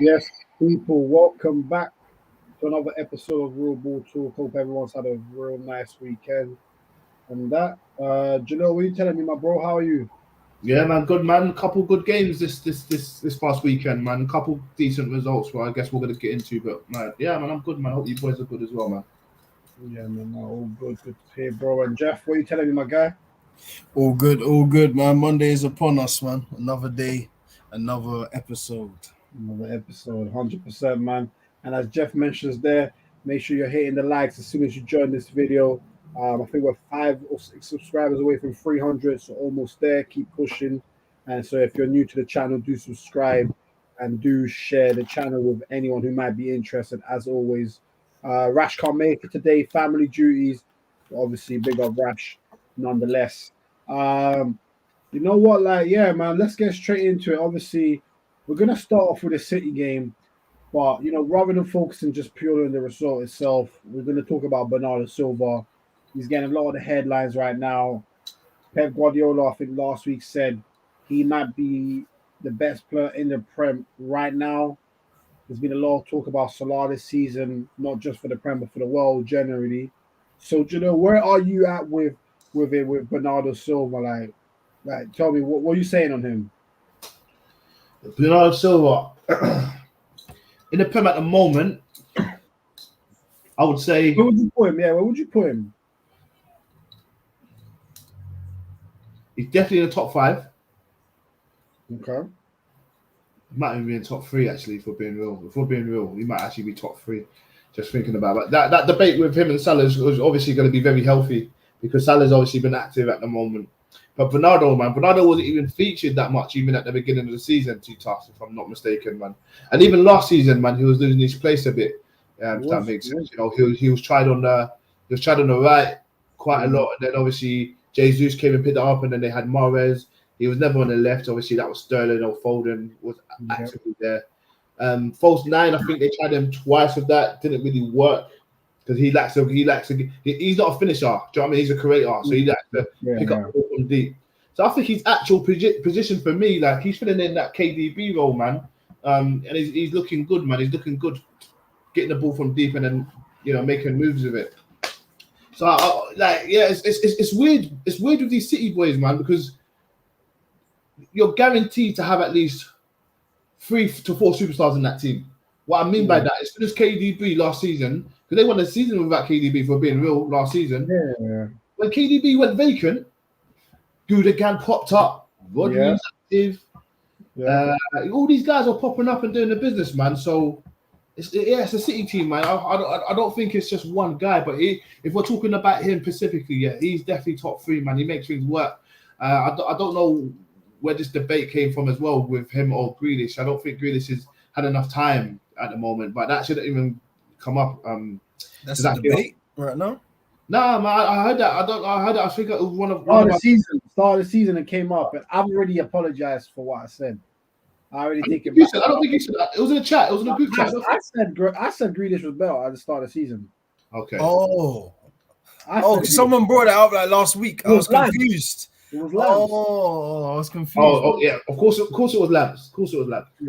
Yes, people, welcome back to another episode of Real Ball Talk. Hope everyone's had a real nice weekend. And Janelle, what are you telling me, my bro? How are you? Yeah, man, good man. Couple good games this past weekend, man. Couple decent results. Well, I guess we're gonna get into, but man, yeah, man, I'm good, man. Hope you boys are good as well, man. Yeah, man, no, all good to hear, bro. And Jeff, what are you telling me, my guy? All good, man. Monday is upon us, man. Another day, another episode. Another episode, 100%, man. And as Jeff mentions there, make sure you're hitting the likes as soon as you join this video. I think we're 5 or 6 subscribers away from 300, so almost there. Keep pushing. And so if you're new to the channel, do subscribe and do share the channel with anyone who might be interested. As always, Rash can't make it today, family duties. But obviously, big up Rash nonetheless. Um, you know what? Like, yeah, man, let's get straight into it. Obviously, we're going to start off with the City game, but, rather than focusing just purely on the result itself, we're going to talk about Bernardo Silva. He's getting a lot of the headlines right now. Pep Guardiola, I think last week, said he might be the best player in the Prem right now. There's been a lot of talk about Salah this season, not just for the Prem, but for the world generally. So, where are you at with Bernardo Silva? Like, tell me, what are you saying on him? Bernardo Silva in the Prem at the moment, I would say Where would you put him? Yeah, where would you put him? he's definitely in the top five. Okay. He might even be in top three actually. If we're being real, he might actually be top three. Just thinking about it. That debate with him and Salah is obviously going to be very healthy because Salah's obviously been active at the moment. But Bernardo wasn't even featured that much even at the beginning of the season, T-Task, if I'm not mistaken, man. And even last season, man, he was losing his place a bit. If that makes sense. He was tried on the right quite a lot, and then obviously Jesus came and picked it up, and then they had Mahrez. He was never on the left. Obviously, that was Sterling or Foden was actively there. False nine, I think they tried him twice with that. Didn't really work because he's not a finisher. Do you know what I mean? He's a creator, so he likes to pick up the ball from deep. So I think his actual position for me, like he's filling in that KDB role, man. And he's looking good, man. He's looking good, getting the ball from deep and then making moves with it. So it's weird. It's weird with these City boys, man, because you're guaranteed to have at least 3 to 4 superstars in that team. What I mean by that, as soon as KDB last season, because they won the season without KDB, for being real, last season. Yeah. When KDB went vacant, Gundogan popped up. Rodri's active. Yeah. All these guys are popping up and doing the business, man. So it's a City team, man. I don't think it's just one guy, but if we're talking about him specifically, yeah, he's definitely top 3, man. He makes things work. I don't know where this debate came from as well with him or Grealish. I don't think Grealish has had enough time at the moment, but that shouldn't even come up. That's a debate right now. Nah, man, I heard that. I heard that. I think it was one of start of the season, it came up, and I've already apologized for what I said. I already think I don't think you said that. It was in the chat. It was in a group chat. I said Grealish was better at the start of the season. Okay. Someone brought it up like last week. I was confused. It was Lamps. I was confused. Yeah. Of course it was Lamps.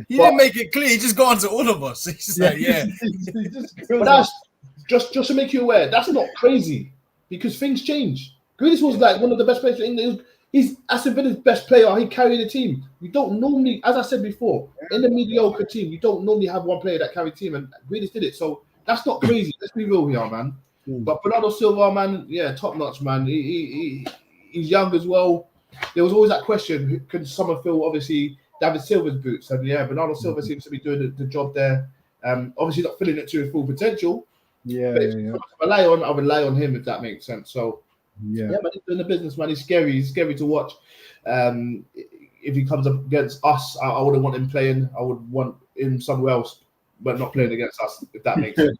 He didn't make it clear. He just got onto all of us. He's like, yeah. But that's just to make you aware. That's not crazy because things change. Grealish was like one of the best players in England. He's Aston Villa's best player. He carried the team. You don't normally, as I said before, in the mediocre team, you don't normally have one player that carried the team, and Grealish did it. So that's not crazy. Let's be real here, man. But Bernardo Silva, man, yeah, top notch, man. He's young as well. There was always that question: can someone fill obviously David Silva's boots? And yeah, Bernardo Silva seems to be doing the job there. Obviously not filling it to his full potential. Yeah. I would rely on him if that makes sense. So. Yeah, but he's doing the business, man. He's scary. He's scary to watch. If he comes up against us, I wouldn't want him playing. I would want him somewhere else, but not playing against us, if that makes sense.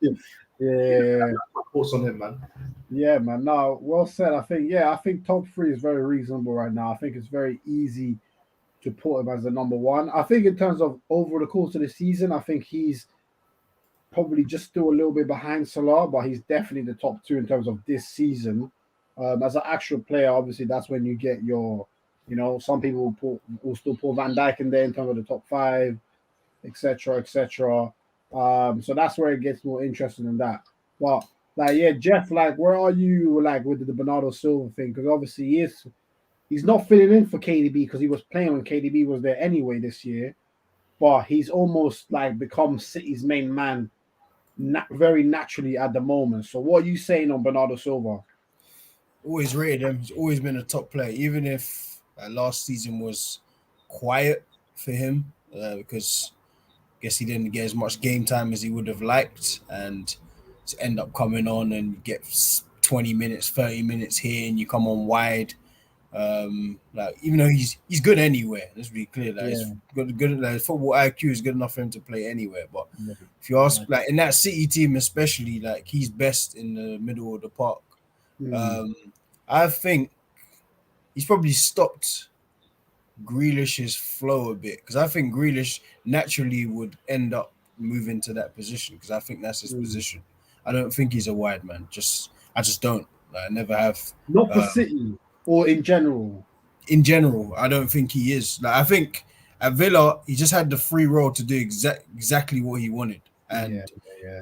Yeah. Thoughts on him, man? Yeah, man. No, well said. I think top 3 is very reasonable right now. I think it's very easy to put him as the number 1. I think in terms of over the course of the season, I think he's probably just still a little bit behind Salah, but he's definitely the top 2 in terms of this season. As an actual player, obviously, that's when you get your, some people will still put Van Dijk in there in terms of the top 5. etc., etc. So that's where it gets more interesting than that. But like, yeah, Jeff, like, where are you like with the Bernardo Silva thing? Because obviously he's not filling in for KDB because he was playing when KDB was there anyway this year. But he's almost like become City's main man very naturally at the moment. So what are you saying on Bernardo Silva? Always rated him. He's always been a top player, even if last season was quiet for him because I guess he didn't get as much game time as he would have liked, and to end up coming on and get 20 minutes, 30 minutes here, and you come on wide. Like even though he's good anywhere, let's be clear. Like he's good. Like football IQ is good enough for him to play anywhere. But if you ask, like in that City team especially, like he's best in the middle of the park. I think he's probably stopped Grealish's flow a bit because I think Grealish naturally would end up moving to that position because I think that's his position. I don't think he's a wide man. I just don't. I never have. Not for City or in general. In general, I don't think he is. Like I think at Villa, he just had the free role to do exactly what he wanted, and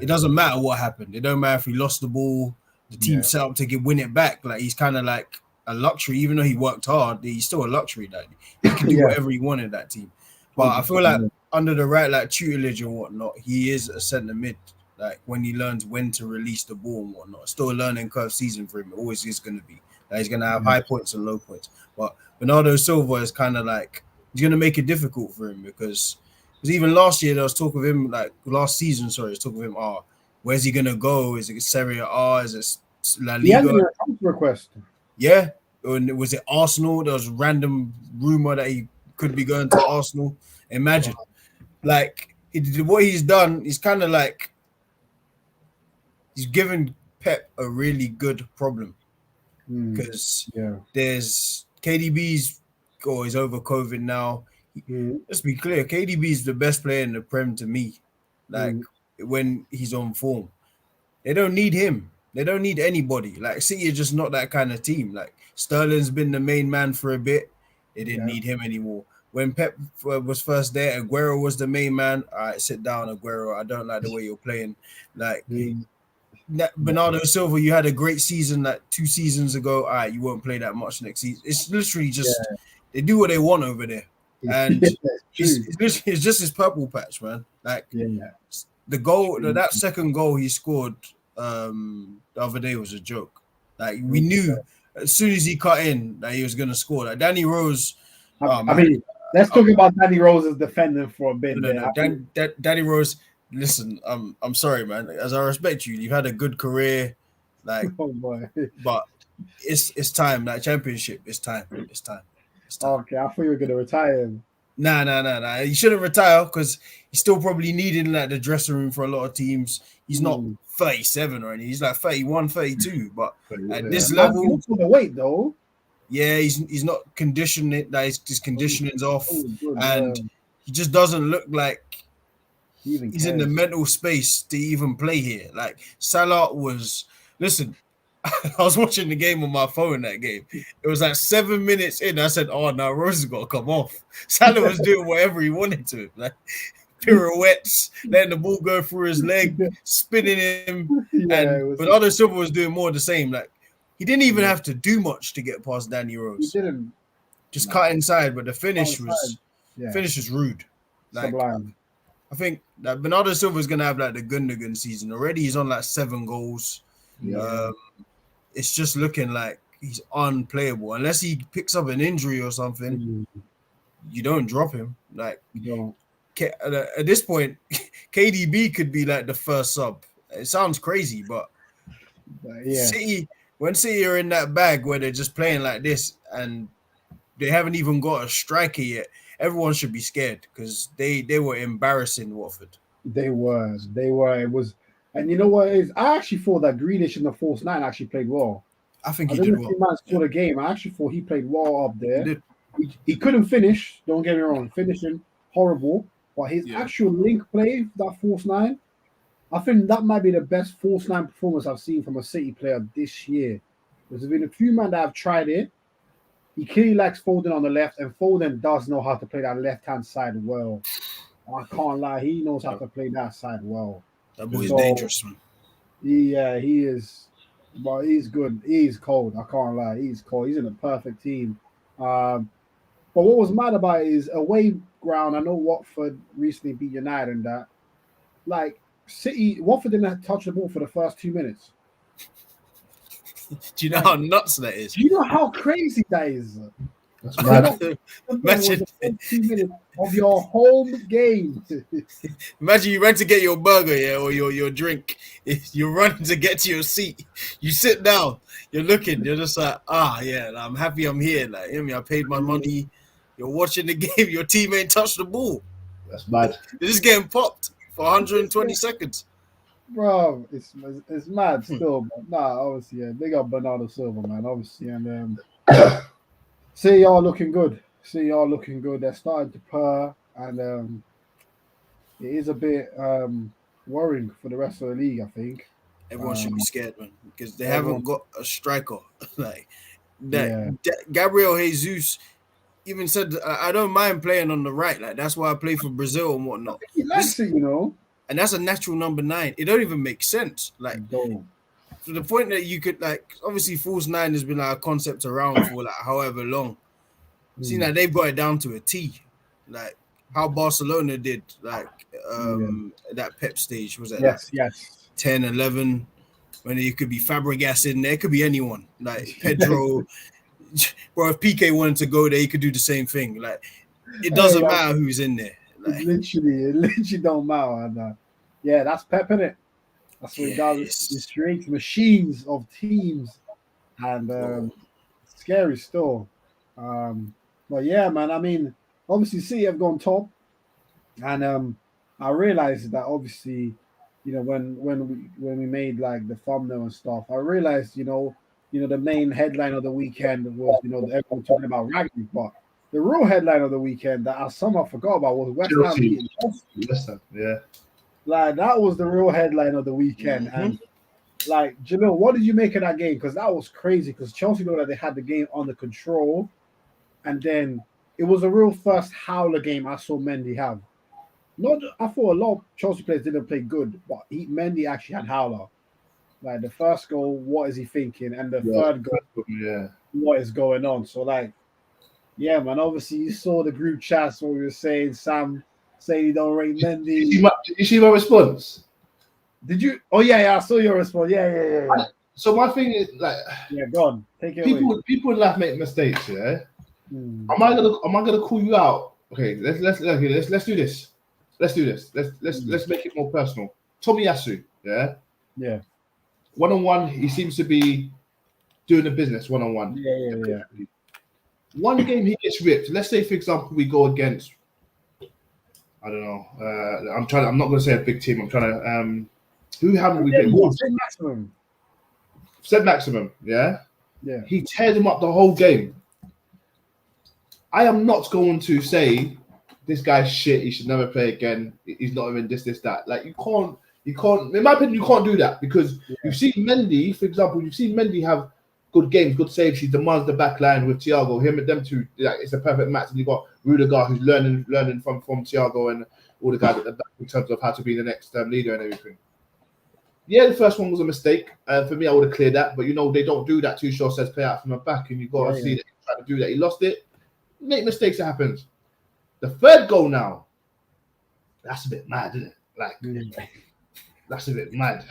it doesn't matter what happened. It don't matter if he lost the ball. The team set up to win it back. Like he's kind of like a luxury, even though he worked hard. He's still a luxury. That he can do whatever he wanted that team. But I feel like under the right like tutelage and whatnot, he is a centre mid. Like when he learns when to release the ball and whatnot, still a learning curve season for him. It always is going to be. Like he's going to have high points and low points. But Bernardo Silva is kind of like he's going to make it difficult for him because even last year there was talk of him like last season. Sorry, there's talk of him. Where's he gonna go? Is it Serie A? Is it La Liga? He had a transfer request. Yeah, was it Arsenal? There was random rumor that he could be going to Arsenal. Imagine, like what he's done. He's kind of like he's given Pep a really good problem because there's KDB's he's over COVID now. Let's be clear, KDB's the best player in the Prem to me. Like. When he's on form, they don't need him. They don't need anybody. Like City are just not that kind of team. Like Sterling's been the main man for a bit. They didn't need him anymore. When Pep was first there, Aguero was the main man. All right, sit down, Aguero. I don't like the way you're playing. Like Bernardo Silva, you had a great season like 2 seasons ago. All right, you won't play that much next season. It's literally just they do what they want over there, and it's just his purple patch, man. Like the goal, that second goal he scored the other day was a joke. Like we knew as soon as he cut in that he was going to score. Like Danny Rose. I mean, let's talk about Danny Rose's defending for a bit. Danny Rose. Listen, I'm sorry, man. As I respect you, you've had a good career, like, but it's time. Like championship, it's time. It's time. Okay, I thought you were going to retire him. Nah. He shouldn't retire because he's still probably needed in like the dressing room for a lot of teams. He's not 37 or anything. He's like 31, 32. But at this level, he's for the weight though. Yeah, he's not conditioning. Like his conditioning's off, and he just doesn't look like he's in the mental space to even play here. Like Salah was. Listen, I was watching the game on my phone that game. It was like 7 minutes in. I said, "Oh, now Rose has got to come off." Salah was doing whatever he wanted to, like pirouettes, letting the ball go through his leg, spinning him. And Bernardo Silva was doing more of the same. Like he didn't even have to do much to get past Danny Rose. He didn't. Just cut inside, but the finish was rude. Like Sublime. I think that Bernardo Silva is gonna have like the Gundogan season already. He's on like 7 goals. It's just looking like he's unplayable unless he picks up an injury or something. You don't drop him. Like at this point, KDB could be like the first sub. It sounds crazy, but when City are in that bag where they're just playing like this and they haven't even got a striker yet, everyone should be scared because they were embarrassing Watford. They were. It was. And you know what it is? I actually thought that Grealish in the false 9 actually played well. I think he did well. He scored a game. I actually thought he played well up there. He couldn't finish. Don't get me wrong. Finishing horrible, but his actual link play, that false 9, I think that might be the best false 9 performance I've seen from a City player this year. There's been a few men that have tried it. He clearly likes Foden on the left, and Foden does know how to play that left-hand side well. I can't lie, he knows how to play that side well. That boy is So, dangerous, man. Yeah, he is. But he's good. He's cold. I can't lie. He's cold. He's in a perfect team. But what was mad about it is away ground. I know Watford recently beat United and that. Like Watford didn't touch the ball for the first 2 minutes. Do you know how nuts that is? Do you know how crazy that is? That's mad. Imagine, 2 minutes of your home game. imagine you ran to get your burger, yeah, or your drink. You're running to get to your seat. You sit down. You're looking. You're just like, yeah, I'm happy I'm here. Like, hear me? I paid my money. You're watching the game. Your team ain't touched the ball. That's mad. They're just getting popped for 120 seconds. Bro, it's mad still. But nah, obviously, yeah. Big up Bernardo Silva, man. Obviously, and see y'all looking good. They're starting to purr, and it is a bit worrying for the rest of the league, I think. Everyone should be scared, man, because they everyone- haven't got a striker like that. Gabriel Jesus even said, "I don't mind playing on the right. Like that's why I play for Brazil and whatnot." He likes it, And that's a natural number 9. It don't even make sense. Like to the point that you could obviously false 9 has been like a concept around for like however long. See now they've got it down to a T, like how Barcelona did, like that Pep stage was at 10, 11, when it could be Fabregas in there, it could be anyone, like Pedro. Bro, if PK wanted to go there, he could do the same thing. Like it doesn't matter who's in there. Like, it literally don't matter. And, that's Pep, innit? That's what he does. He creates machines of teams, and scary still. But yeah, man. I mean, obviously, City have gone top, and I realized that obviously, when we made like the thumbnail and stuff, I realized, the main headline of the weekend was, everyone talking about Rangnick, but the real headline of the weekend that I somehow forgot about was West Ham beating Chelsea. Yeah. Like that was the real headline of the weekend. And like, Jamil, what did you make of that game? Because that was crazy. Because Chelsea looked like they had the game under control, and then it was a real first howler game I saw Mendy have. I thought a lot of Chelsea players didn't play good, but Mendy actually had howler. Like the first goal, what is he thinking? And the third goal, what is going on? So like, yeah, man. Obviously, you saw the group chats what we were saying. Sam saying he don't rate Mendy. Did you see my response? Did you? Oh yeah, I saw your response. Yeah. So my thing is like, go on, take it away. People in life make mistakes. Yeah. Am I gonna call you out? Okay, let's do this. Let's make it more personal. Tomiyasu, yeah. 1-on-1, he seems to be doing the business 1-on-1. Yeah. One game he gets ripped. Let's say, for example, we go against, I don't know. I'm not going to say a big team. I'm trying to. Who haven't we played? Said Maximum. Yeah. He tears him up the whole game. I am not going to say this guy's shit. He should never play again. He's not even this, that. Like you can't. In my opinion, you can't do that because you've seen Mendy, for example. You've seen Mendy have good games, good saves. He demands the back line with Thiago. Him and them two, like, it's a perfect match. And you've got Rudiger who's learning from Thiago and all the guys at the back in terms of how to be the next leader and everything. Yeah, the first one was a mistake. For me, I would have cleared that. But, they don't do that. Tuchel says play out from the back. And you've got to see that he tried to do that. He lost it. Make mistakes, it happens. The third goal now, that's a bit mad, isn't it? Like, that's a bit mad.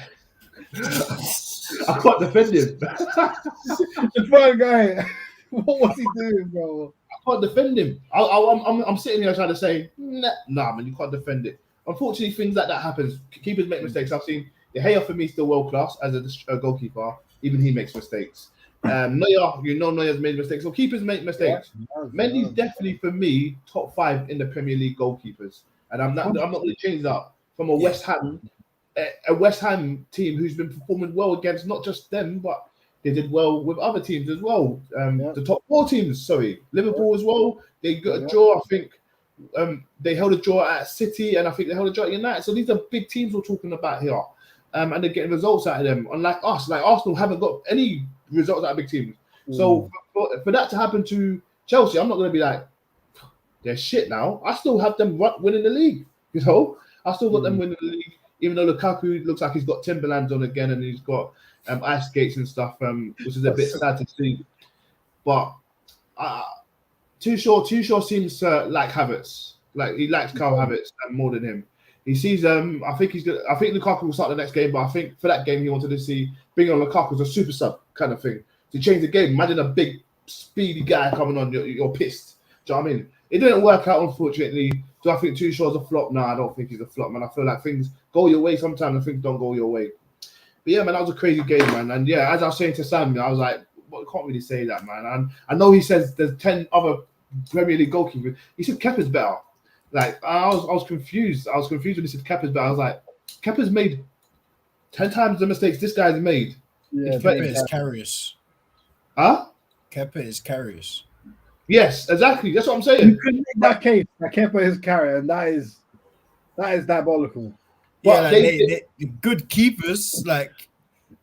I can't defend him. The third guy, what was he doing, bro? I can't defend him. I'm sitting here trying to say, nah, man, you can't defend it. Unfortunately, things like that happens. Keepers make mistakes. I've seen De Gea for me is still world class as a goalkeeper. Even he makes mistakes. Neuer, Neuer's made mistakes. So keepers make mistakes. Mendy's definitely for me top 5 in the Premier League goalkeepers, and I'm not going to change that from a West Ham team who's been performing well against not just them, but they did well with other teams as well. The top 4 teams, Liverpool as well. They got a draw, I think. They held a draw at City, and I think they held a draw at United. So these are big teams we're talking about here, and they're getting results out of them. Unlike us, like Arsenal, haven't got any results out of big teams. So for that to happen to Chelsea, I'm not going to be like, they're shit now. I still have them winning the league You know, I still got them winning the league, even though Lukaku looks like he's got Timberlands on again and he's got ice skates and stuff, which is a bit sad to see. But Tuchel seems to like Havertz. Like he likes Carl Havertz more than him. He sees I think he's good. I think Lukaku will start the next game, but I think for that game he wanted to bring on Lukaku as a super sub kind of thing to change the game. Imagine a big speedy guy coming on, you're pissed. Do you know what I mean? It didn't work out, unfortunately. Do I think Tuchel's a flop? No, I don't think he's a flop, man. I feel like things go your way sometimes and things don't go your way. But yeah, man, that was a crazy game, man. And yeah, as I was saying to Sam, I was like, well, I can't really say that, man. And I know he says there's 10 other Premier League goalkeepers. He said Kepa's better. Like, I was confused. I was confused when he said Kepa's better. I was like, Kepa's made 10 times the mistakes this guy's made. Yeah, Kepa is curious. Huh? Kepa is curious. Yes, exactly. That's what I'm saying. You could make that case that Kepa is carrier, and that is diabolical. Yeah, like they good keepers, like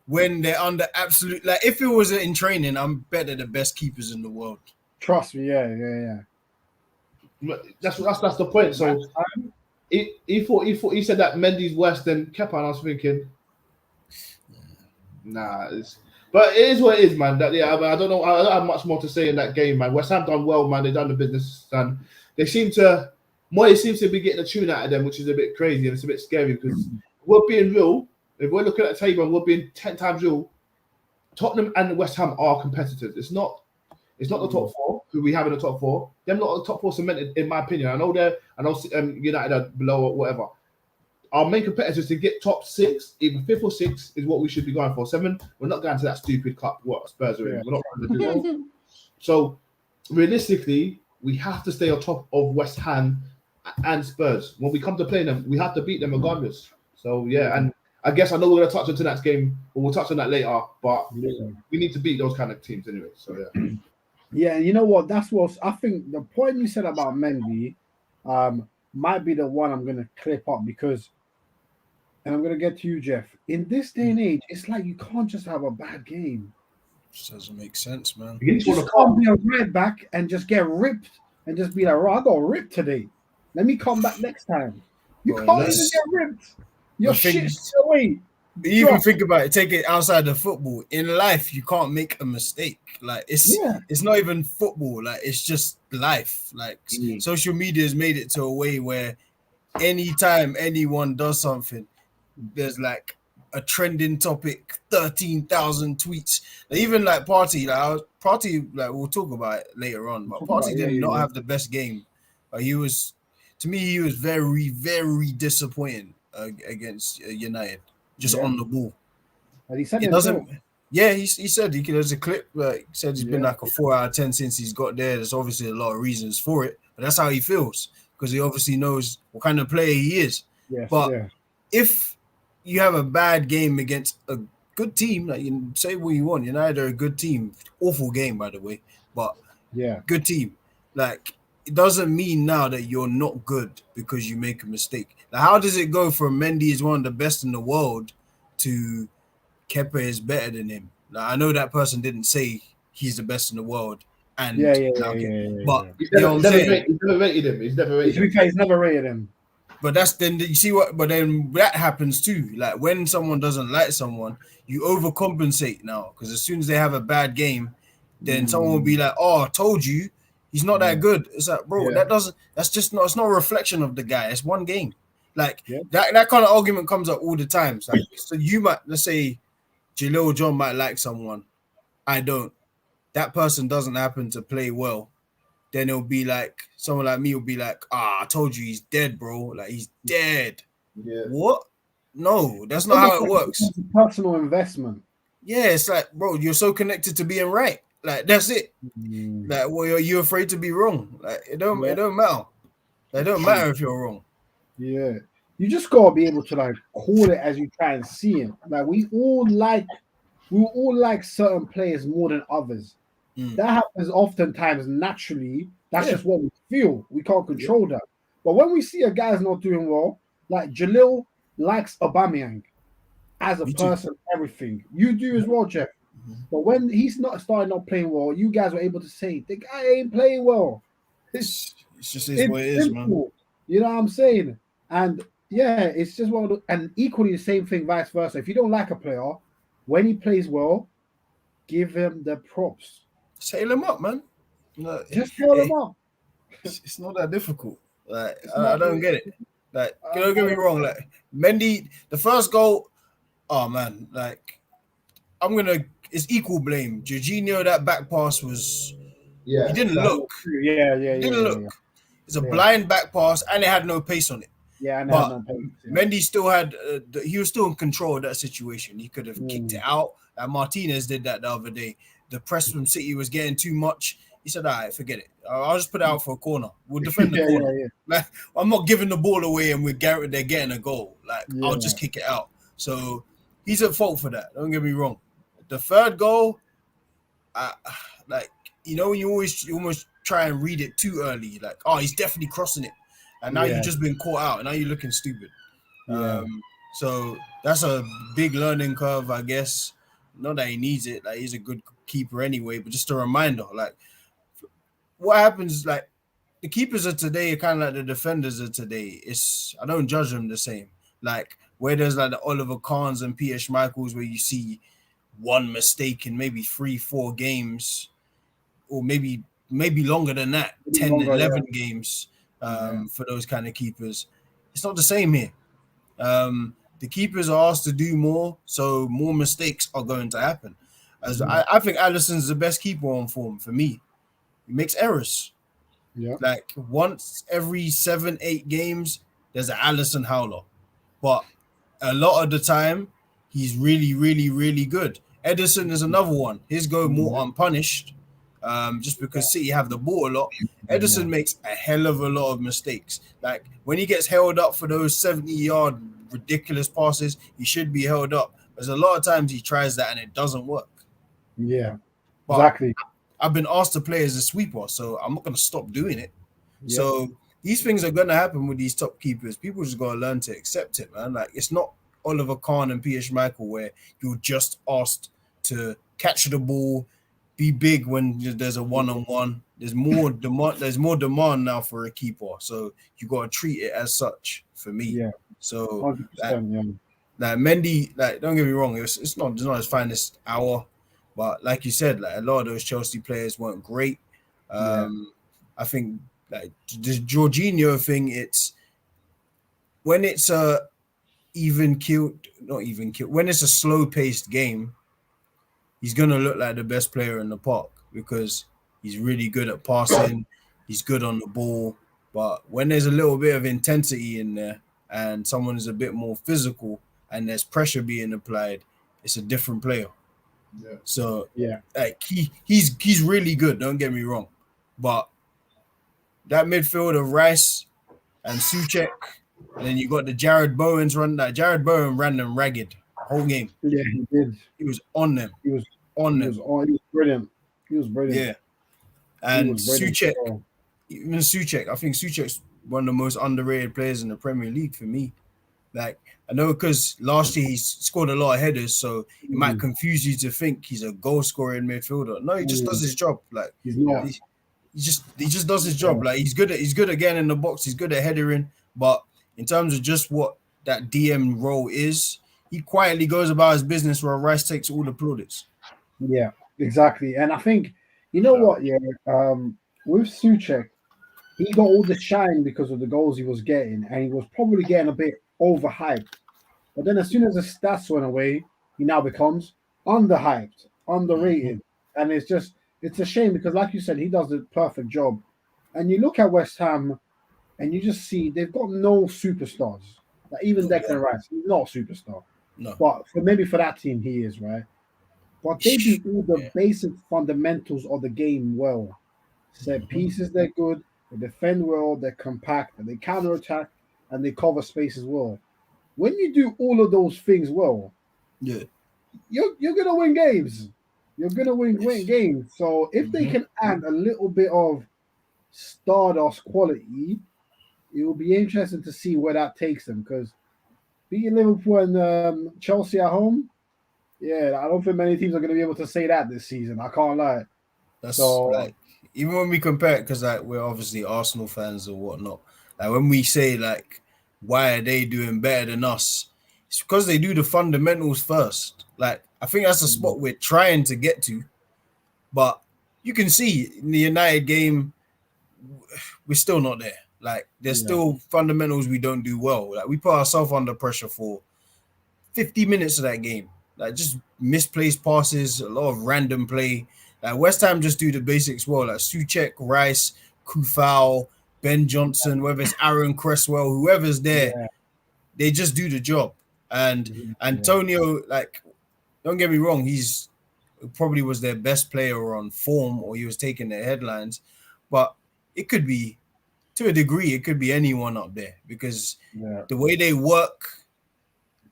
when they're under absolute, like if it was in training, I'm better the best keepers in the world. Trust me, yeah. That's the point. So he said that Mendy's worse than Kepa, and I was thinking, nah. But it is what it is, man. I don't know. I don't have much more to say in that game, man. West Ham done well, man. They done the business, and they seems to be getting a tune out of them, which is a bit crazy and it's a bit scary because we're being real. If we're looking at the table and we're being 10 times real, Tottenham and West Ham are competitors. It's not the top four who we have in the top four. They're not the top four cemented, in my opinion. I know United are below or whatever. Our main competitors to get top 6, even 5th or 6th, is what we should be going for. 7, we're not going to that stupid cup. What Spurs are in. We're not going to do that. So realistically, we have to stay on top of West Ham and Spurs. When we come to play them, we have to beat them regardless. So yeah, and I guess I know we're going to touch on tonight's game, but we'll touch on that later. But we need to beat those kind of teams anyway. So yeah. Yeah, you know what? That's what I think. The point you said about Mendy might be the one I'm going to clip up because, and I'm going to get to you, Jeff. In this day and age, it's like you can't just have a bad game. Just doesn't make sense, man. You just can't be a right back and just get ripped and just be like, "Oh, I got ripped today. Let me come back next time." You can't even get ripped. Your shit's away. Even think about it. Take it outside of football. In life, you can't make a mistake. Like it's not even football. Like it's just life. Like social media has made it to a way where anytime anyone does something, there's like a trending topic, 13,000 tweets. Even like Party, like we'll talk about it later on. But Party did not have the best game. To me, he was very, very disappointing against United. Just on the ball. And he said it doesn't. Yeah, he said there's a clip. Like he said, he's been like a 4 out of 10 since he's got there. There's obviously a lot of reasons for it, but that's how he feels because he obviously knows what kind of player he is. Yes, but if you have a bad game against a good team, like you say what you want, United are a good team. Awful game, by the way, but good team. Like it doesn't mean now that you're not good because you make a mistake. Like, how does it go from Mendy is one of the best in the world to Kepa is better than him? Like, I know that person didn't say he's the best in the world. And but he's never rated him. He's never rated him. But then you see what? But then that happens too. Like when someone doesn't like someone, you overcompensate now because as soon as they have a bad game, then someone will be like, "Oh, I told you." He's not that good. It's like, bro, it's not a reflection of the guy. It's one game. Like that kind of argument comes up all the time. Like, so you might, let's say Jalil John might like someone. I don't. That person doesn't happen to play well. Then it'll be like, someone like me will be like, I told you he's dead, bro. Like he's dead. Yeah. What? No, that's not how it works. It's a personal investment. Yeah, it's like, bro, you're so connected to being right. Like that's it. Like, well, are you afraid to be wrong? Like it don't matter. Like, it don't matter if you're wrong. Yeah, you just gotta be able to like call it as you try and see it. Like we all like certain players more than others. That happens oftentimes naturally. That's just what we feel. We can't control that. But when we see a guy's not doing well, like Jalil likes Aubameyang as a person, everything. You do as well, Jeff. But when he's not playing well, you guys were able to say the guy ain't playing well. It's just what it is, man. You know what I'm saying? And yeah, it's just one of the, and equally the same thing, vice versa. If you don't like a player, when he plays well, give him the props. Sail him up, man. No, Just tell him up. it's not that difficult. Like It's I not. don't get it. Like I don't get me don't. wrong. Like Mendy, the first goal. Oh man, like I'm gonna. It's equal blame. Jorginho, that back pass was. He Yeah, didn't that, look. He didn't Yeah. look. It's a Yeah. blind back pass, and it had no pace on it. Yeah, and I had But no pace. Yeah. Mendy still had. He was still in control of that situation. He could have kicked it Mm. out. And Martinez did that the other day. The press from City was getting too much. He said, "All right, forget it. I'll just put it out for a corner. We'll defend the corner. Yeah. Like, I'm not giving the ball away, and they're getting a goal. Like, I'll Yeah. just kick it out." So he's at fault for that. Don't get me wrong. The third goal, like when you almost try and read it too early. Like, oh, he's definitely crossing it, and now Yeah. you've just been caught out, and now you're looking stupid. Yeah. So that's a big learning curve, I guess. Not that he needs it, like he's a good keeper anyway, but just a reminder, like what happens, like the keepers of today are kind of like the defenders of today. I don't judge them the same. Like where there's like the Oliver Kahns and Peter Schmeichels, where you see one mistake in maybe 3-4 games, or maybe longer than that, 10, Longer, 11 games for those kind of keepers. It's not the same here. The keepers are asked to do more, so more mistakes are going to happen. As I think Alisson's the best keeper on form for me. He makes errors. Yeah. Like once every 7-8 games, there's an Alisson howler. But a lot of the time, he's really, really, really good. Ederson is another one. His go more unpunished, just because City have the ball a lot. Ederson makes a hell of a lot of mistakes. Like when he gets held up for those 70-yard ridiculous passes, he should be held up. There's a lot of times he tries that and it doesn't work. Yeah. But Exactly. I've been asked to play as a sweeper, so I'm not going to stop doing it. Yeah. So these things are going to happen with these top keepers. People just got to learn to accept it, man. Like it's not Oliver Kahn and Peter Schmeichel where you're just asked to catch the ball, be big when there's a one-on-one. There's more demand. There's more demand now for a keeper, so you got to treat it as such. For me, Yeah. So 100%. like Mendy, like don't get me wrong, it's not his finest hour, but like you said, like a lot of those Chelsea players weren't great. I think like the Jorginho thing, it's when it's a when it's a slow-paced game, he's gonna look like the best player in the park because he's really good at passing, he's good on the ball. But when there's a little bit of intensity in there and someone is a bit more physical and there's pressure being applied, it's a different player. Yeah. So Yeah. like he's really good, don't get me wrong. But that midfield of Rice and Souček, and then you got the Jared Bowens run. That Jared Bowen ran them ragged whole game. Yeah, he did. He was on them. He was on he them. was brilliant. He was brilliant. Yeah. And Souček, Oh. even Souček, I think Souček's one of the most underrated players in the Premier League for me. Like, I know because last year he scored a lot of headers, so it might confuse you to think he's a goal scoring midfielder. No, he just does his job. Like He's not. He just does his job. Like he's good again in the box. He's good at headering, but in terms of just what that DM role is, he quietly goes about his business where Rice takes all the plaudits. Yeah, exactly. And I think what, with Souček, he got all the shine because of the goals he was getting, and he was probably getting a bit overhyped. But then as soon as the stats went away, he now becomes underhyped, underrated. And it's a shame because, like you said, he does the perfect job. And you look at West Ham and you just see they've got no superstars. Like even Declan Rice, he's not a superstar. No. But maybe for that team, he is, right? But they do all the basic fundamentals of the game well. Set pieces, they're good. They defend well. They're compact. And they counterattack and they cover space as well. When you do all of those things well, you're gonna win games. You're gonna win games. So if they can add a little bit of Stardust quality, it will be interesting to see where that takes them. Because beating Liverpool and Chelsea at home, I don't think many teams are going to be able to say that this season. I can't lie. That's like even when we compare it, because like we're obviously Arsenal fans or whatnot. Like when we say like why are they doing better than us? It's because they do the fundamentals first. Like, I think that's the spot we're trying to get to. But you can see in the United game, we're still not there. Like, there's still fundamentals we don't do well. Like, we put ourselves under pressure for 50 minutes of that game. Like, just misplaced passes, a lot of random play. Like, West Ham just do the basics well. Like, Souček, Rice, Kufau, Ben Johnson, whether it's Aaron Cresswell, whoever's there, they just do the job. And Antonio, like, don't get me wrong, he's probably was their best player on form, or he was taking their headlines. But it could be, to a degree, it could be anyone up there, because the way they work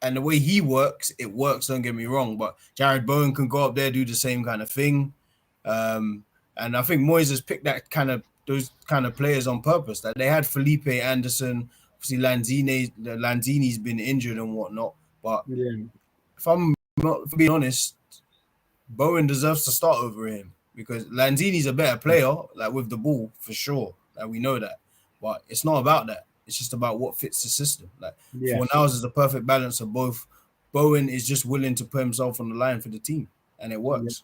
and the way he works, it works, don't get me wrong. But Jared Bowen can go up there, do the same kind of thing. And I think Moyes has picked those kind of players on purpose. That they had Felipe Anderson, obviously Lanzini's been injured and whatnot. But if I'm being honest, Bowen deserves to start over him, because Lanzini's a better player, like with the ball for sure. Like, we know that, but it's not about that. It's just about what fits the system. Like, Fornals is the perfect balance of both. Bowen is just willing to put himself on the line for the team, and it works.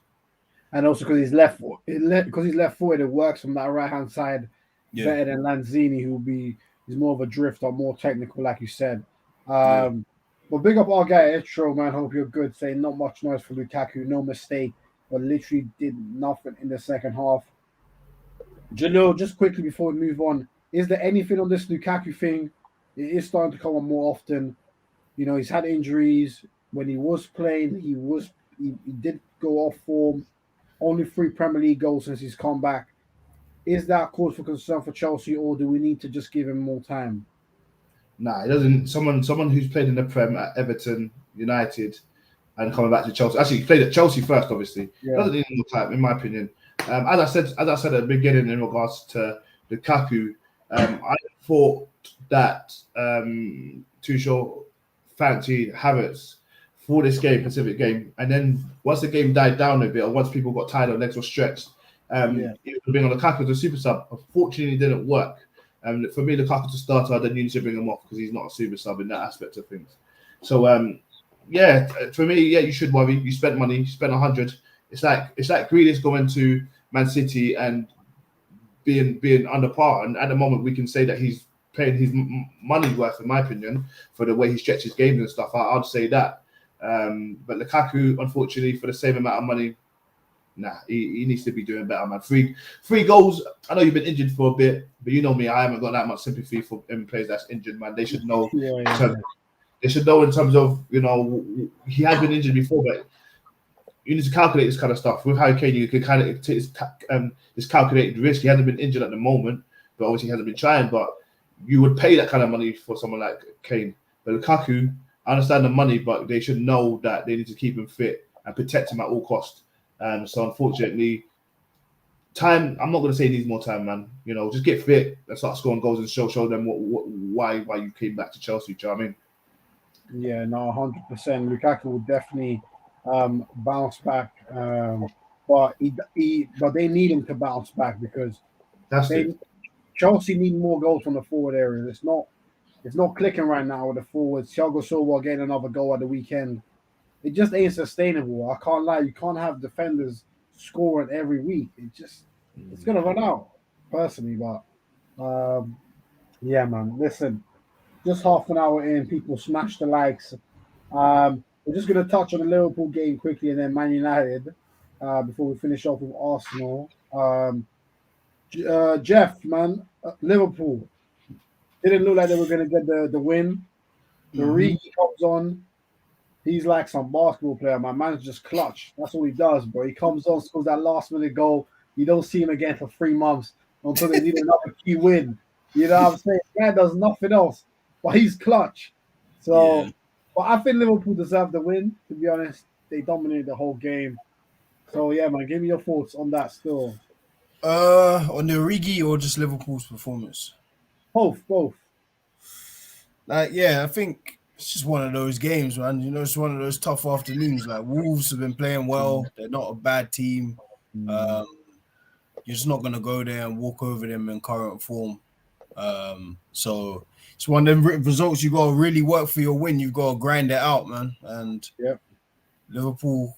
And also because he's left-footed, it works from that right-hand side better than Lanzini, he's more of a drifter, more technical, like you said. But big up our guy Etro, man. Hope you're good. Saying not much noise for Lukaku, no mistake, but literally did nothing in the second half. Jalil, just quickly before we move on, is there anything on this Lukaku thing? It is starting to come on more often. You know, he's had injuries. When he was playing, he did go off form. Only 3 Premier League goals since he's come back. Is that cause for concern for Chelsea, or do we need to just give him more time? Nah, it doesn't. Someone who's played in the Prem at Everton, United, and coming back to Chelsea. Actually, he played at Chelsea first, obviously. Doesn't need more time, in my opinion. As I said at the beginning, in regards to Lukaku, I thought that Tuchel fancied Havertz for this Pacific game, and then once the game died down a bit, or once people got tired, or legs were stretched, he was bringing on Lukaku as a super sub. Unfortunately, it didn't work. For me, Lukaku to starter, then you need to bring him off, because he's not a super sub in that aspect of things. So, for me, you should worry. You spent money, you spent 100. It's like Grealish going to Man City and being under par. And at the moment, we can say that he's paying his money's worth, in my opinion, for the way he stretches games and stuff. I'd say that. But Lukaku, unfortunately, for the same amount of money, he needs to be doing better, man. Three goals. I know you've been injured for a bit, but you know me, I haven't got that much sympathy for players that's injured, man. They should know. They should know in terms of, you know, he has been injured before, but you need to calculate this kind of stuff. With Harry Kane, you can kind of take this calculated risk. He hasn't been injured at the moment, but obviously he hasn't been trying. But you would pay that kind of money for someone like Kane. But Lukaku, I understand the money, but they should know that they need to keep him fit and protect him at all costs. So unfortunately, time. I'm not going to say he needs more time, man. You know, just get fit and start scoring goals and show them why you came back to Chelsea. Do you know what I mean? Yeah, no, 100%. Lukaku will definitely bounce back, but they need him to bounce back, because Chelsea need more goals from the forward area. It's not clicking right now with the forwards. Thiago Silva getting another goal at the weekend. It just ain't sustainable. I can't lie. You can't have defenders scoring every week. It's gonna run out, personally. But man. Listen, just half an hour in, people smash the likes. We're just gonna touch on the Liverpool game quickly, and then Man United before we finish off with Arsenal. Jeff, man, Liverpool didn't look like they were gonna get the win. Origi comes on. He's like some basketball player. My man's just clutch. That's all he does, bro. He comes on, scores that last-minute goal. You don't see him again for 3 months until they need another key win. You know what I'm saying? Man does nothing else, but he's clutch. So, but I think Liverpool deserve the win, to be honest. They dominated the whole game. So, yeah, man, give me your thoughts on that still. On the Origi or just Liverpool's performance? Both. I think it's just one of those games, man. You know, it's one of those tough afternoons. Like, Wolves have been playing well. They're not a bad team. You're just not going to go there and walk over them in current form. So it's one of them results you got to really work for your win. You've got to grind it out, man. And Liverpool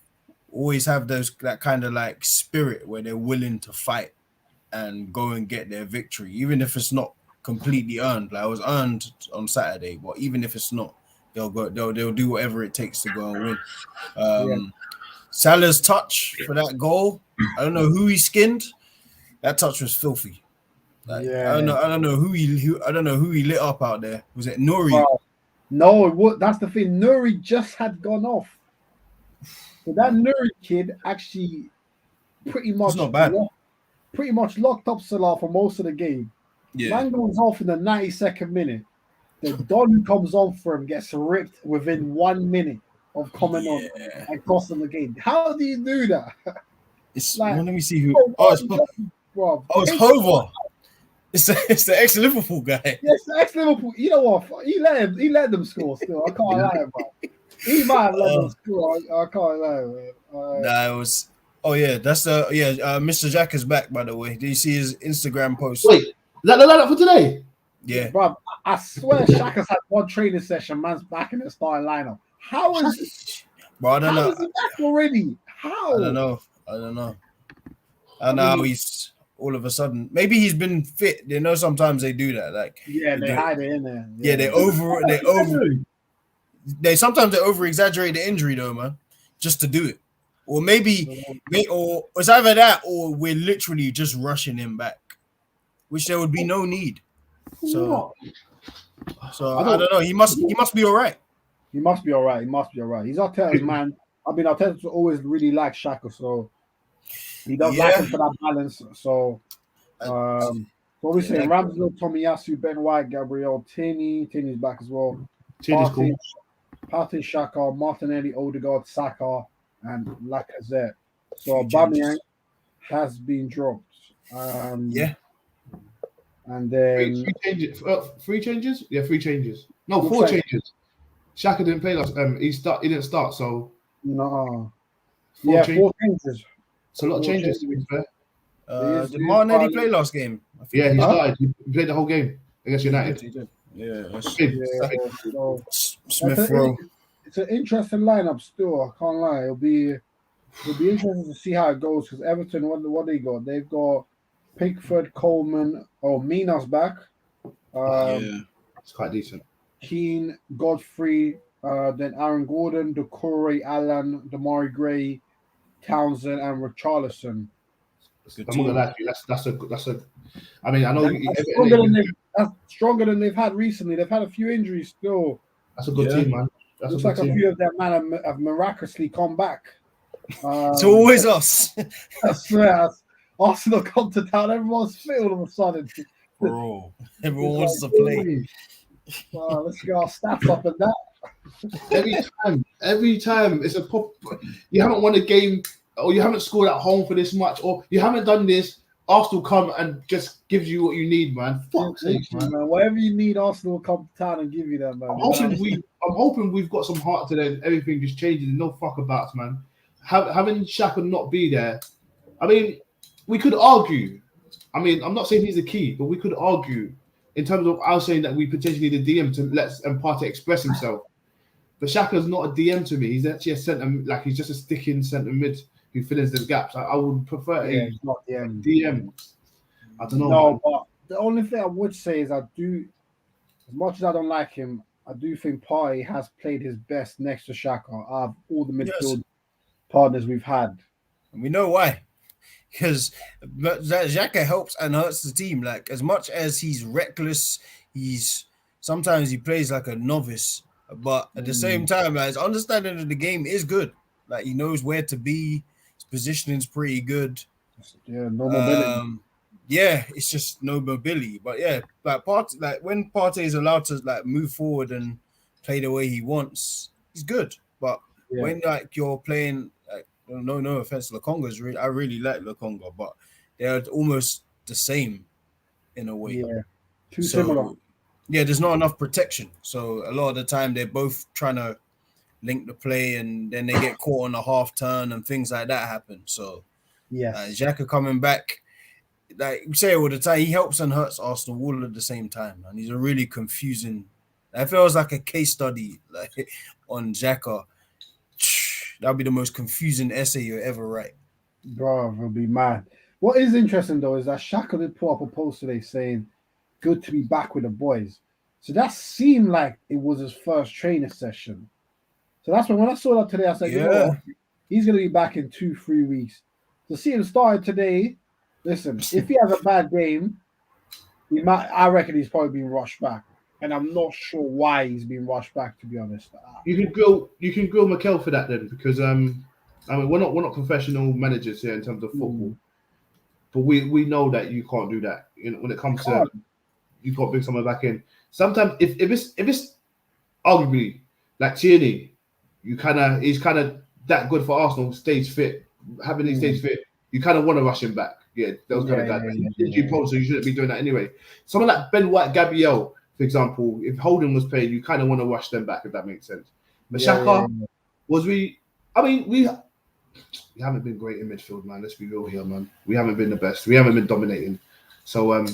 always have that kind of like spirit where they're willing to fight and go and get their victory, even if it's not completely earned. Like it was earned on Saturday, but even if it's not, they'll do whatever it takes to go and win. Salah's touch for that goal, I don't know who he skinned. That touch was filthy. Like, I don't know who he lit up out there. Was it Nuri? No, that's the thing. Nuri just had gone off. So that Nuri kid actually pretty much not bad. Pretty much locked up Salah for most of the game. Man goes off in the 92nd minute. The Don who comes on for him gets ripped within 1 minute of coming on and costing the game. How do you do that? It's like, let me see who. It's Hover. It's the ex-Liverpool guy. Yes, the ex-Liverpool. You know what? He let them score still. I can't lie about it. He might have let them score. I can't lie. Nah, it was. Oh yeah, that's Mr. Jack is back, by the way. Did you see his Instagram post? Wait, that for today? Yeah, bro. I swear, Shaka's had one training session. Man's back in the starting lineup. How is? Bro, I don't know. How is he back already? How? I don't know. And now he's all of a sudden. Maybe he's been fit. You know, sometimes they do that. Like they hide it in there. Yeah, they sometimes they over exaggerate the injury though, man, just to do it. Or maybe it's either that or we're literally just rushing him back, which there would be no need. So I don't know. He must be all right. He must be all right. He's Arteta's man. I mean, Arteta's always really liked Xhaka, so he does like him for that balance. So, what we saying? Ramsdale, Tomiyasu, Ben White, Gabriel, Tierney's back as well. Tierney's cool. Partey, Xhaka, Martinelli, Odegaard, Saka, and Lacazette. So Aubameyang has been dropped. And then three changes. Yeah, 3 changes. No, 4 changes. Xhaka didn't play last. He didn't start. So no. 4 changes. It's a lot of changes, to be fair. Did Martinelli play last game? Yeah, he started. He played the whole game against United. He did. Yeah, Smith Rowe. It's an interesting lineup still. I can't lie. It'll be interesting to see how it goes because Everton, what they got? They've got Pickford, Coleman. Mina's back. It's quite decent. Keane, Godfrey, then Aaron Gordon, Doucouré, Allan, Damari Gray, Townsend, and Richarlison. I'm not gonna lie to you. That's a. I mean, I know that's stronger than they've had recently. They've had a few injuries still. That's a good team, man. Looks like a few of them man have miraculously come back. It's always us. I swear, Arsenal come to town. Everyone's fit all of a sudden. Bro, everyone wants to play. Let's get our stats up and that. Every time it's a pop. You haven't won a game, or you haven't scored at home for this much, or you haven't done this. Arsenal come and just gives you what you need, man. Fuck's sake, man. Whatever you need, Arsenal will come to town and give you that, man. I'm hoping we've got some heart today and everything just changes and no fuck abouts, man. Having Xhaka not be there, I mean, we could argue. I mean, I'm not saying he's the key, but we could argue in terms of I was saying that we potentially need a DM to let Partey express himself. But Xhaka's not a DM to me. He's actually a centre, like he's just a sticking centre mid who fills the gaps. I would prefer he's not DM. I don't know. No, but the only thing I would say is as much as I don't like him, I do think Partey has played his best next to Xhaka out of all the midfield partners we've had. And we know why. Because Xhaka helps and hurts the team. Like, as much as he's reckless, sometimes he plays like a novice. But at the same time, like, his understanding of the game is good. Like, he knows where to be. His positioning's pretty good. Yeah, no mobility. It's just no mobility. But yeah, like when Partey is allowed to like move forward and play the way he wants, he's good. But when like you're playing, like, no offense to Lokonga, I really like Lokonga, but they're almost the same in a way. Yeah, too similar. Yeah, there's not enough protection. So a lot of the time they're both trying to link the play and then they get caught on a half turn and things like that happen. So Xhaka coming back, like you say all the time, he helps and hurts Arsenal all at the same time, and he's a really confusing. It feels like a case study, like on Xhaka. That'll be the most confusing essay you ever write. Bro, it'll be mad. What is interesting though is that Shaka did put up a post today saying, "Good to be back with the boys." So that seemed like it was his first training session. So that's when I saw that today, I said, you know what? He's going to be back in 2-3 weeks. To see him started today, listen, if he has a bad game, I reckon he's probably been rushed back. And I'm not sure why he's been rushed back, to be honest. You can grill Mikel for that then, because I mean we're not professional managers here in terms of football, but we know that you can't do that. You know, when it comes to you can't bring someone back in. Sometimes if it's arguably like Tierney, he's kind of that good for Arsenal, stays fit, having his stays fit. You kind of want to rush him back. Yeah, those kind of guys. So you shouldn't be doing that anyway. Someone like Ben White, Gabriel, for example, if Holden was playing, you kind of want to rush them back, if that makes sense. But Xhaka, we haven't been great in midfield, man. Let's be real here, man. We haven't been the best. We haven't been dominating. So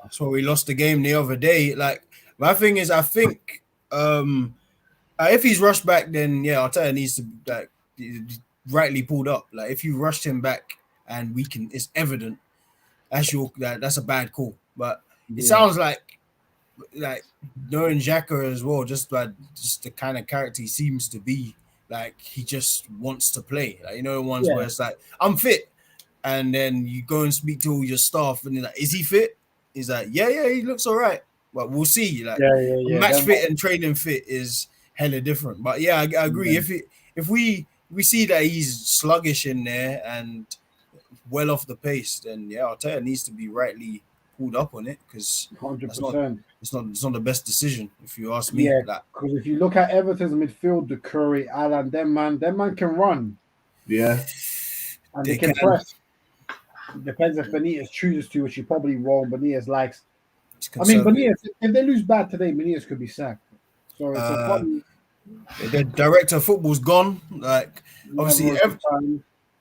that's why we lost the game the other day. Like, my thing is, I think if he's rushed back, then yeah, Arteta needs to like rightly pulled up. Like, if you rushed him back and it's evident that's a bad call. But it sounds like knowing Xhaka as well, just the kind of character he seems to be. Like, he just wants to play. Like, you know, the ones where it's like, I'm fit. And then you go and speak to all your staff and you're like, is he fit? He's like, yeah, he looks all right. But we'll see. Like, match fit and training fit is hella different. But yeah, I agree. If we see that he's sluggish in there and well off the pace, then yeah, Arteta needs to be rightly pulled up on it, because 100%. It's not the best decision, if you ask me. Yeah, because if you look at Everton's midfield, the Curry, Alan, them man can run. Yeah, and they can press. It depends if Benitez chooses to, which he probably won't. Benitez likes. I mean, Benitez, if they lose bad today, Benitez could be sacked. So it's a problem. The director of football's gone. Like, obviously,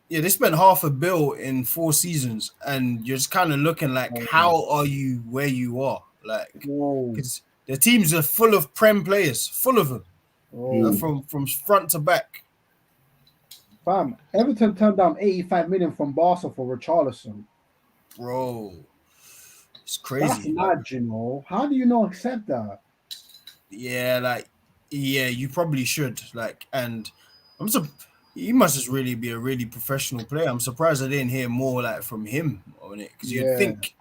they spent $500 million in 4 seasons, and you're just kind of looking like, how are you where you are? Like, because the teams are full of Prem players, full of them, from front to back. Fam, Everton turned down 85 million from Barca for Richarlison. Bro, it's crazy. That's mad, you know. How do you not accept that? Yeah, you probably should. Like, and he must just really be a really professional player. I'm surprised I didn't hear more like from him on it, because you'd think,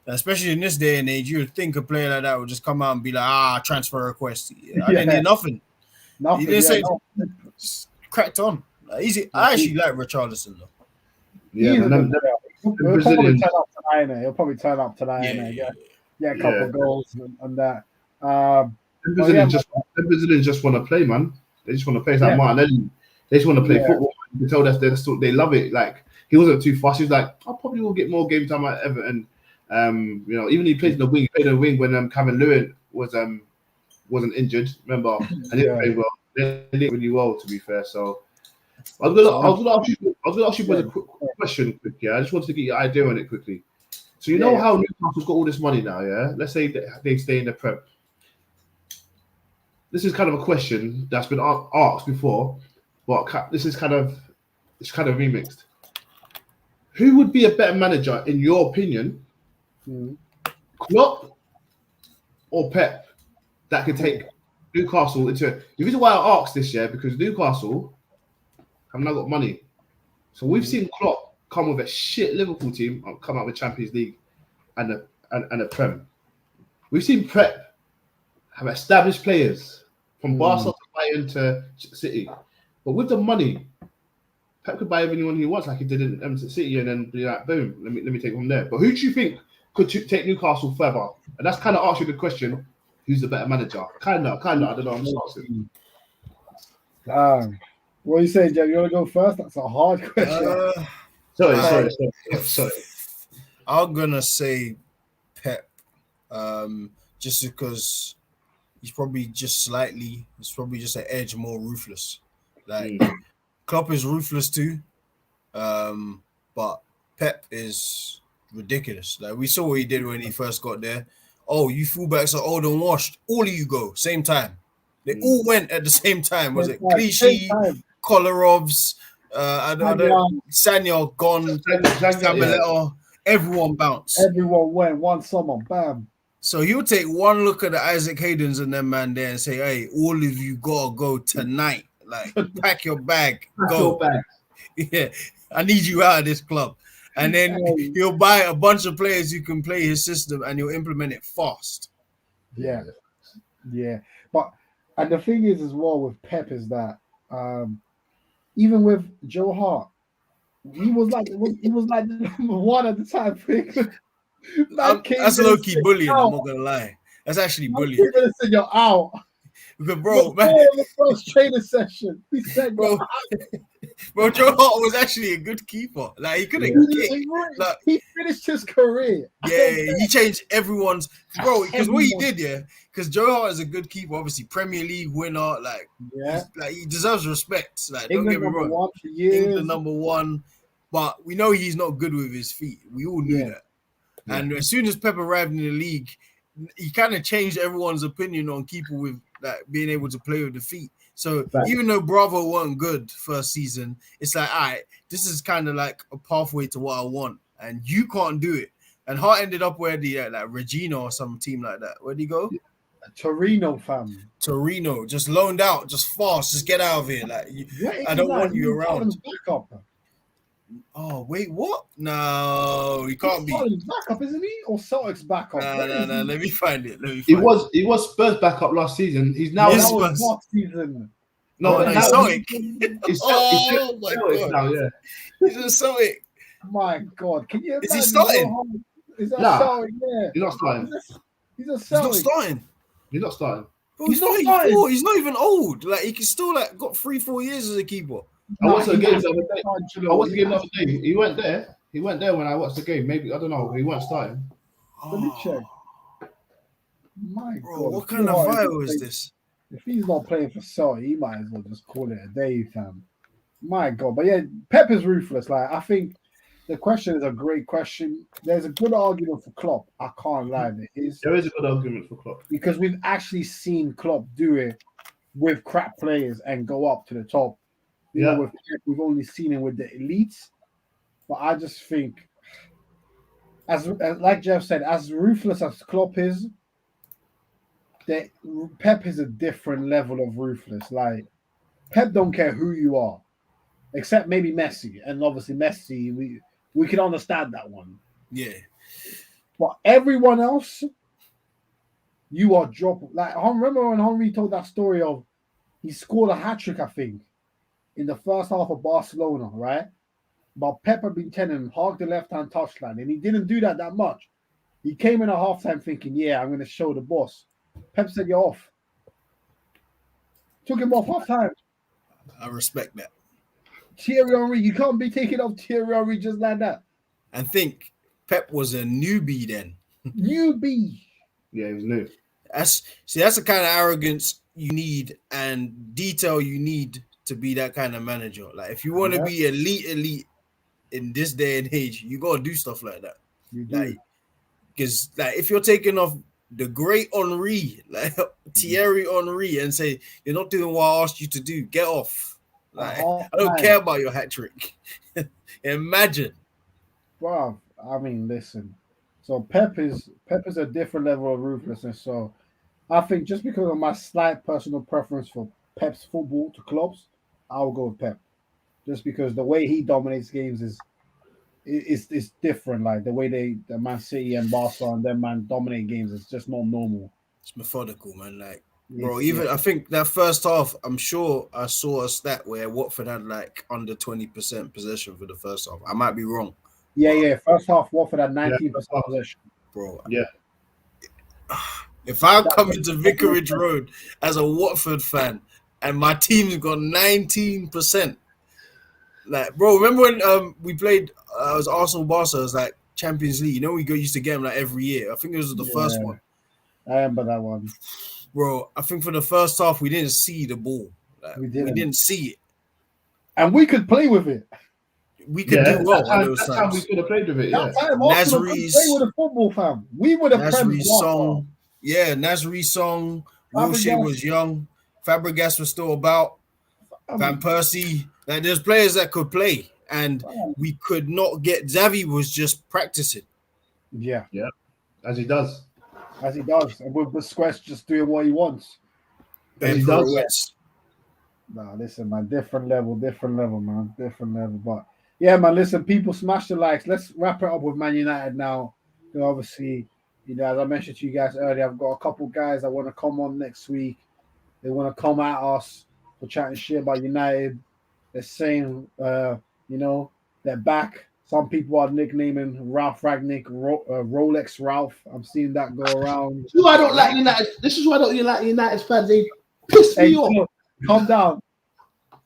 especially in this day and age, you would think a player like that would just come out and be like, transfer request. I didn't hear nothing. He didn't say just cracked on. Like, easy. I actually like Richarlison though. Yeah, he'll probably turn up tonight. Yeah, a couple of goals and that. Brazilians just want to play, man. They just want to play. Like Martin, they just want to play football. You can tell that they love it. Like, he wasn't too fussed. He was like, I probably will get more game time at Everton. You know, even he played in the wing. He played in the wing when Kevin Lewin wasn't injured. Remember, and he played well. They did really well, to be fair. So I was gonna ask you a quick question. I just wanted to get your idea on it quickly. So you know how Newcastle's got all this money now, yeah? Let's say they stay in the Prem. This is kind of a question that's been asked before, but this is kind of remixed. Who would be a better manager, in your opinion, Klopp or Pep, that could take Newcastle into it? The reason why I asked this, because Newcastle have now got money. So we've seen Klopp come with a shit Liverpool team, come out with Champions League and a Prem. We've seen Pep have established players from Barca to Bayern to City. But with the money, Pep could buy anyone he wants, like he did in City, and then be like, boom, let me take from there. But who do you think could take Newcastle further? And that's kind of asking the question, who's the better manager? Kind of. I don't know. I'm just asking. What are you saying, Jeff? You want to go first? That's a hard question. Sorry. I'm gonna say Pep, just because he's probably just an edge more ruthless. Like, Klopp is ruthless too, but Pep is ridiculous. Like we saw what he did when he first got there. Oh, you fullbacks are old and washed. All of you go same time. They all went at the same time. Was it Clichy, Kolarovs, Sanya gone, Sabaleta, everyone bounced. Everyone went one summer, bam. So he'll take one look at the Isaac Haydens and them man there and say, hey, all of you gotta go tonight. Like, pack your bag, go. Yeah, I need you out of this club. And then he'll buy a bunch of players who can play his system and he'll implement it fast. Yeah. But and the thing is as well with Pep is that even with Joe Hart, he was like the number one at the time. That's low-key bullying, I'm not gonna lie. That's actually bullying. You're out. But bro, man, the first training session, he said, bro, Joe Hart was actually a good keeper. Like he couldn't kick. Like, he finished his career. Yeah, he changed everyone's because what he did, because Joe Hart is a good keeper, obviously Premier League winner. Like, he deserves respect. Like, don't get me wrong, England number one, but we know he's not good with his feet. We all knew that. Yeah. And as soon as Pep arrived in the league, he kind of changed everyone's opinion on keeper with being able to play with the feet. So even though Bravo weren't good first season, it's like, all right, this is kind of like a pathway to what I want, and you can't do it. And Hart ended up where the like Regina or some team like that. Where'd he go? Torino, fam. Torino, just loaned out, just fast, just get out of here. Like, I don't want you around. Oh, wait, what? No, he can't be. He's backup, isn't he? Or Celtic's backup? No. Let me find it. He was Spurs backup last season. He's now Spurs. Last season. No, he's Celtic. He's my God. Now, yeah. He's a Celtic. My God. Can you imagine? Is he starting? Is that Celtic? Yeah. He's not starting. He's a Celtic. He's not starting. He's not starting. Bro, he's not 34. He's not even old. Like, he can still got 3-4 years as a keeper. I watched the game the other day. He went there. He went there when I watched the game. Maybe, I don't know. He weren't starting. Let me check. My God. What kind of vibe is this? If he's not playing for Celtic, he might as well just call it a day, fam. My God. But yeah, Pep is ruthless. Like, I think the question is a great question. There's a good argument for Klopp. I can't lie. There is a good argument for Klopp. Because we've actually seen Klopp do it with crap players and go up to the top. You know, we've only seen it with the elites. But I just think, as like Jeff said, as ruthless as Klopp is, Pep is a different level of ruthless. Like, Pep don't care who you are, except maybe Messi. And obviously Messi, we can understand that one. Yeah. But everyone else, you are dropping. Like, I remember when Henry told that story of he scored a hat-trick, I think, in the first half of Barcelona, right? But Pep had been telling him, hog the left-hand touchline, and he didn't do that much. He came in at halftime thinking, yeah, I'm going to show the boss. Pep said, you're off. Took him off halftime. I respect that. Thierry Henry, you can't be taking off Thierry Henry just like that. And think Pep was a newbie then. Newbie. Yeah, he was new. That's the kind of arrogance you need and detail you need to be that kind of manager. Like, if you want to be elite in this day and age, you got to do stuff like that. You do. Because if you're taking off the great Henry, like Thierry Henry, and say, you're not doing what I asked you to do, get off. Like, I don't care about your hat trick. Imagine. Wow. I mean, listen. So Pep is a different level of ruthlessness. So I think just because of my slight personal preference for Pep's football to Klopp's, I'll go with Pep. Just because the way he dominates games is different. Like the way the Man City and Barca and them man dominate games, it's just not normal. It's methodical, man. Like, bro, I think that first half, I'm sure I saw a stat where Watford had like under 20% possession for the first half. I might be wrong. Yeah. First half, Watford had 19% possession. Bro. Yeah. If I come into Vicarage Road as a Watford fan and my team's got 19%, like, bro, remember when we played? It was Arsenal Barca. It was like Champions League. You know, used to get them like every year. I think it was the first one. I remember that one, bro. I think for the first half we didn't see the ball. Like, we didn't see it, and we could play with it. we could do well at those that's how we times. could have played with it. Yeah, That time Arsenal could play with the football, fam. We would have Nasri Prem Song. Yeah, Nasri Song. Wilshere Fabregas. was young. Fabregas was still about. Van Persie. Like, there's players that could play, and we could not get. Xavi was just practicing. Yeah, as he does. And with Busquets just doing what he wants. As he does. Nah, listen, man, different level, man, different level. But yeah, man, listen, people, smash the likes. Let's wrap it up with Man United now. You know, obviously, as I mentioned to you guys earlier, I've got a couple guys that want to come on next week. They want to come at us for chatting shit about United. They're saying, they're back. Some people are nicknaming Ralf Rangnick Rolex Ralph. I'm seeing that go around. This is why I don't like United. This is why I don't like United fans. They piss me off. Calm down.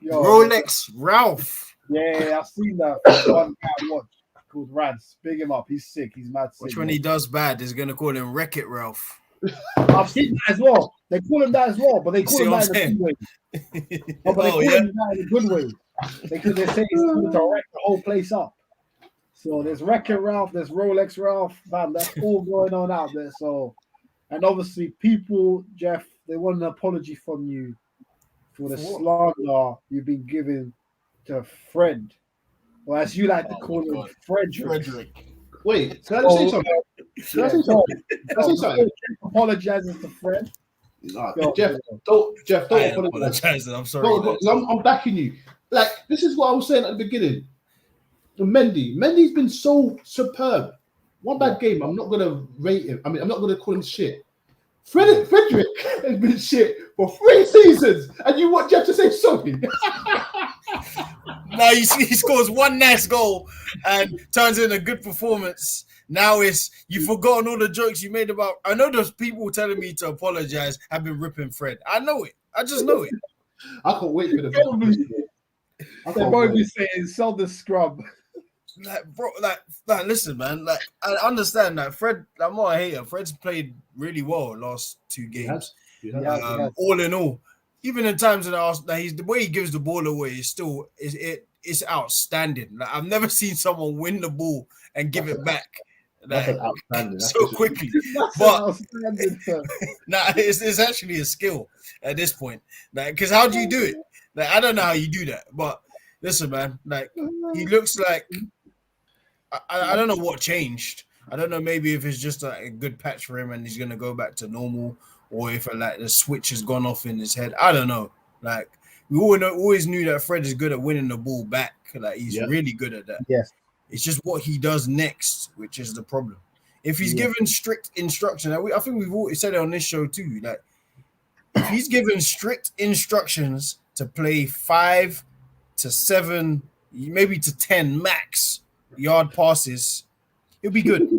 Yo, Rolex Ralph. Yeah, I've seen that. One guy I watched called Rads. Big him up. He's sick. He's mad sick. Which when he does bad, they're gonna call him Wreck It Ralph. I've seen that as well. They call him that as well, but they call him that in a good way. No, but they call him that in a good way. Because they say he's going to wreck the whole place up. So there's Wreck It Ralph, there's Rolex Ralph, man, that's all going on out there. So, and obviously people, Jeff, they want an apology from you for the slander you've been giving to Fred, or as you like to call him, Frederick. Wait, can I just say something? Apologizing to Fred. Jeff, don't apologize. I'm sorry. I'm backing you. Like, this is what I was saying at the beginning. Mendy's been so superb. One bad game, I'm not gonna rate him. I mean, I'm not gonna call him shit. Frederick has been shit for 3 seasons, and you want Jeff to say sorry? No, he scores one nice goal and turns in a good performance. Now you've forgotten all the jokes you made about. I know those people telling me to apologize have been ripping Fred. I know it. I just know it. I can't wait for the. They're both be saying, "Sell the scrub." Like, bro, like, listen, man. Like, I understand that Fred. I'm not a hater. Fred's played really well last 2 games. Yes. All in all, even in times in the way he gives the ball away is still it's outstanding. Like, I've never seen someone win the ball and give it back. Like, so quickly. But it's actually a skill at this point. Like, because how do you do it? Like, I don't know how you do that. But listen, man. Like, he looks like I don't know what changed. I don't know. Maybe if it's just a good patch for him and he's gonna go back to normal, or if the switch has gone off in his head. I don't know. Like, we always knew that Fred is good at winning the ball back. Like, he's really good at that. Yes. It's just what he does next, which is the problem. If he's given strict instruction, I think we've always said it on this show too. Like, if he's given strict instructions to play 5 to 7, maybe to 10 max yard passes, he'll be good.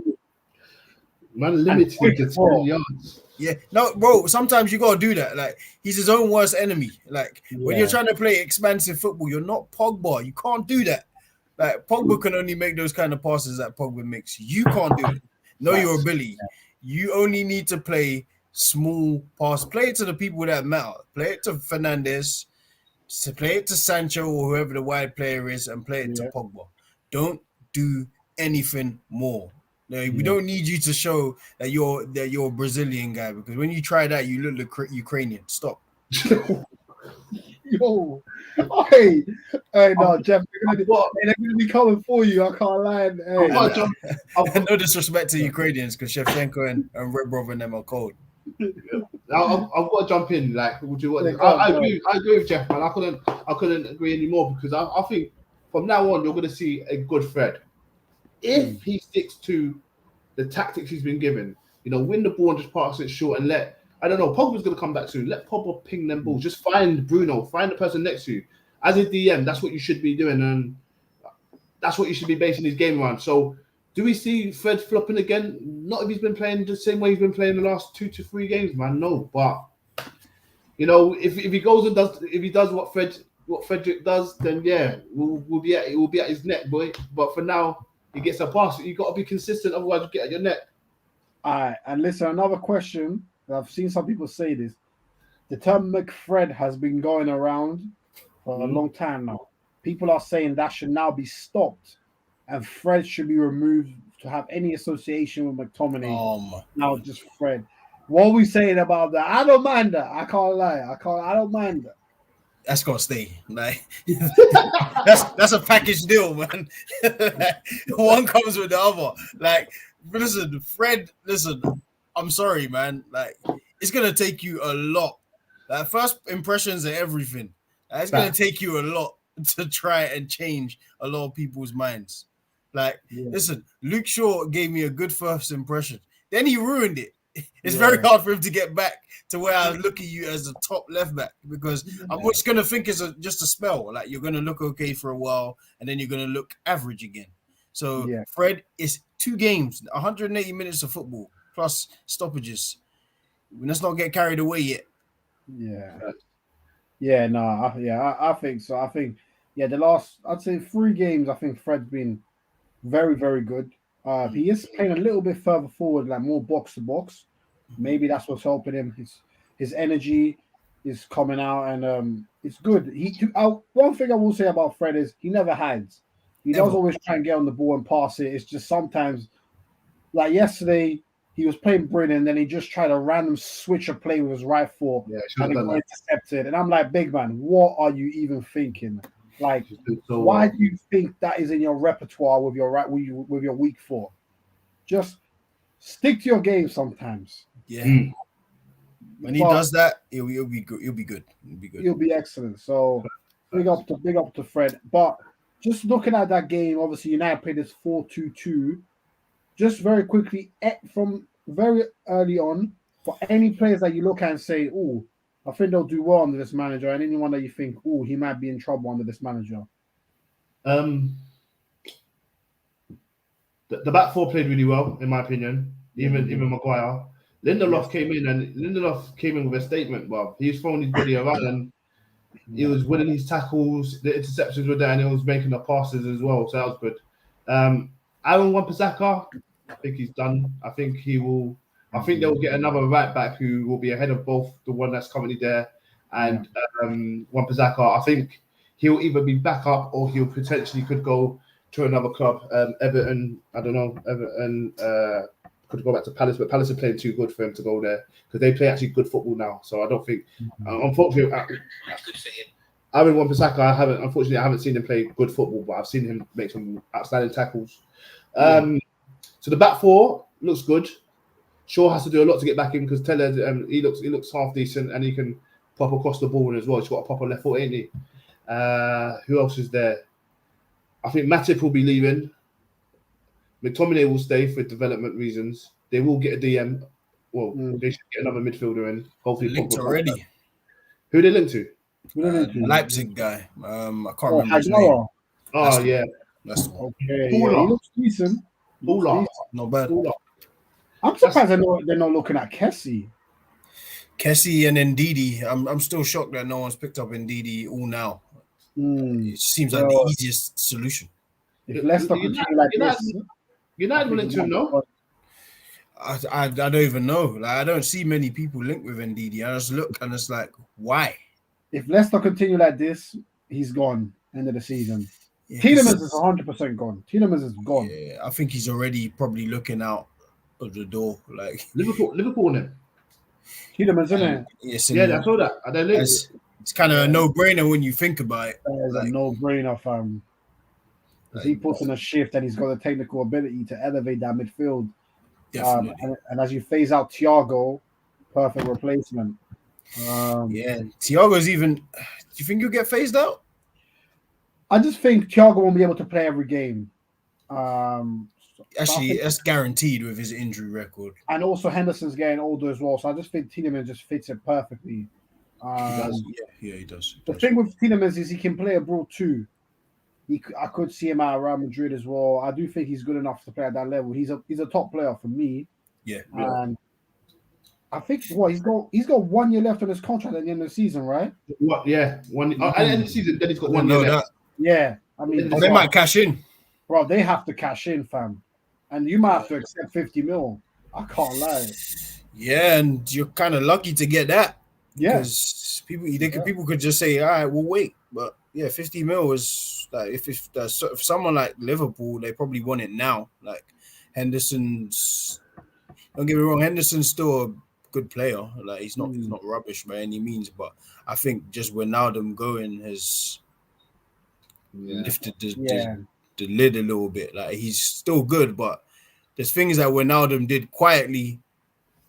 Man, limited to 10 yards. Yeah, no, bro. Sometimes you gotta do that. Like, he's his own worst enemy. Like, when you're trying to play expansive football, you're not Pogba. You can't do that. Like, Pogba can only make those kind of passes that Pogba makes. You can't do it. Know your ability. You only need to play small pass. Play it to the people that matter. Play it to Fernandes. Play it to Sancho or whoever the wide player is, and play it to Pogba. Don't do anything more. No, we don't need you to show that you're a Brazilian guy, because when you try that, you look like Ukrainian. Stop. Yo, hey, no, Jeff, they're gonna be coming for you. I can't lie. Hey. No disrespect to Ukrainians, because Shevchenko and Red Brother and them are cold. I've got to jump in. Like, would you? I agree with Jeff, man. I couldn't agree anymore, because I think from now on you're going to see a good Fred if he sticks to the tactics he's been given. Win the ball and just pass it short and let. I don't know. Pogba's going to come back soon. Let Pogba ping them balls. Just find Bruno. Find the person next to you. As a DM, that's what you should be doing, and that's what you should be basing his game around. So, do we see Fred flopping again? Not if he's been playing the same way he's been playing the last 2 to 3 games, man. No, but if he goes and does what Frederick does, then we'll be at his neck, boy. But for now, he gets a pass. You got to be consistent, otherwise you get at your neck. All right, and listen, another question. I've seen some people say this. The term McFred has been going around for a long time now. people are saying that should now be stopped, and Fred should be removed to have any association with McTominay. Now just Fred. What are we saying about that? I don't mind that. I can't lie. I don't mind that. That's gonna stay. Like that's a package deal, man. One comes with the other. Like, listen, Fred. Listen, I'm sorry, man. Like, it's gonna take you a lot. Like, first impressions are everything. It's gonna take you a lot to try and change a lot of people's minds. Like, listen, Luke Shaw gave me a good first impression. Then he ruined it. It's very hard for him to get back to where I look at you as a top left back, because I'm just going to think it's just a spell. Like, you're going to look okay for a while and then you're going to look average again. So Fred is 2 games, 180 minutes of football plus stoppages. Let's not get carried away yet. I think so. I think the last, I'd say 3 games, I think Fred's been very, very good. He is playing a little bit further forward, like more box to box. Maybe that's what's helping him. His energy is coming out, and it's good. One thing I will say about Fred is he never hides. He does always try and get on the ball and pass it. It's just sometimes, like yesterday, he was playing brilliant, and then he just tried a random switch of play with his right foot, and he got intercepted. And I'm like, big man, what are you even thinking? Like, why do you think that is in your repertoire with your with your weak foot? Just stick to your game sometimes. Yeah. When he does that, he'll be good. He'll be good. He'll be excellent. So big up to Fred. But just looking at that game, obviously United played this 4-2-2. Just very quickly, from very early on, for any players that you look at and say, "Oh, I think they'll do well under this manager," and anyone that you think, "Oh, he might be in trouble under this manager." The back 4 played really well, in my opinion. Even Maguire. Lindelof came in with a statement. Well, he was throwing his body around and he was winning his tackles. The interceptions were there, and he was making the passes as well. So that was good. Aaron Wan-Bissaka, I think he's done. I think they'll get another right back who will be ahead of both the one that's currently there and Wan-Bissaka. I think he'll either be back up or he'll potentially could go to another club. Everton, I don't know. Everton could go back to Palace, but Palace are playing too good for him to go there because they play actually good football now. So I don't think, unfortunately, Aaron Wan-Bissaka, I haven't seen him play good football, but I've seen him make some outstanding tackles. So the back 4 looks good. Shaw has to do a lot to get back in because Teller, he looks half decent and he can pop across the ball as well. He's got a proper left foot, ain't he? Who else is there? I think Matip will be leaving. McTominay will stay for development reasons. They will get a DM. Well, they should get another midfielder in. Hopefully, linked already. Who they linked to? Leipzig guy. I can't remember his name. Oh, That's the one. Okay, he looks decent. Not bad. I'm surprised they're not looking at Kessie and Ndidi. I'm still shocked that no one's picked up Ndidi all now. It seems like the easiest solution. If Leicester continue like this, United will link to him, no? I don't even know. Like, I don't see many people linked with Ndidi. I just look and it's like, why? If Leicester continue like this, he's gone. End of the season. Tielemans is 100% gone. Tielemans is gone. Yeah, I think he's already probably looking out of the door. Like Liverpool in it. Tielemans, isn't it? Yes, I saw that. I don't know. It's kind of a no-brainer when you think about it. It's a no-brainer, fam. He puts in a shift and he's got the technical ability to elevate that midfield. And as you phase out Thiago, perfect replacement. Thiago's even. Do you think he'll get phased out? I just think Thiago won't be able to play every game. Actually, that's guaranteed with his injury record. And also Henderson's getting older as well, so I just think Tielemans just fits it perfectly. He does. The thing with Tielemans is he can play abroad too. I could see him at Real Madrid as well. I do think he's good enough to play at that level. He's a top player for me. Yeah. And I think he's got 1 year left on his contract at the end of the season, right? What? Yeah, 1 year. At the end of the season, then he's got 1 year left. Yeah, I mean, they might cash in. Bro, they have to cash in, fam, and you might have to accept 50 mil. I can't lie. Yeah, and you're kind of lucky to get that. Yeah, because people could just say, "All right, we'll wait," but Yeah, 50 mil is like if someone like Liverpool, they probably want it now. Like Henderson's, don't get me wrong, Henderson's still a good player. Like he's not rubbish by any means, but I think just Wijnaldum going has lifted the lid a little bit. Like he's still good, but there's things that Wijnaldum did quietly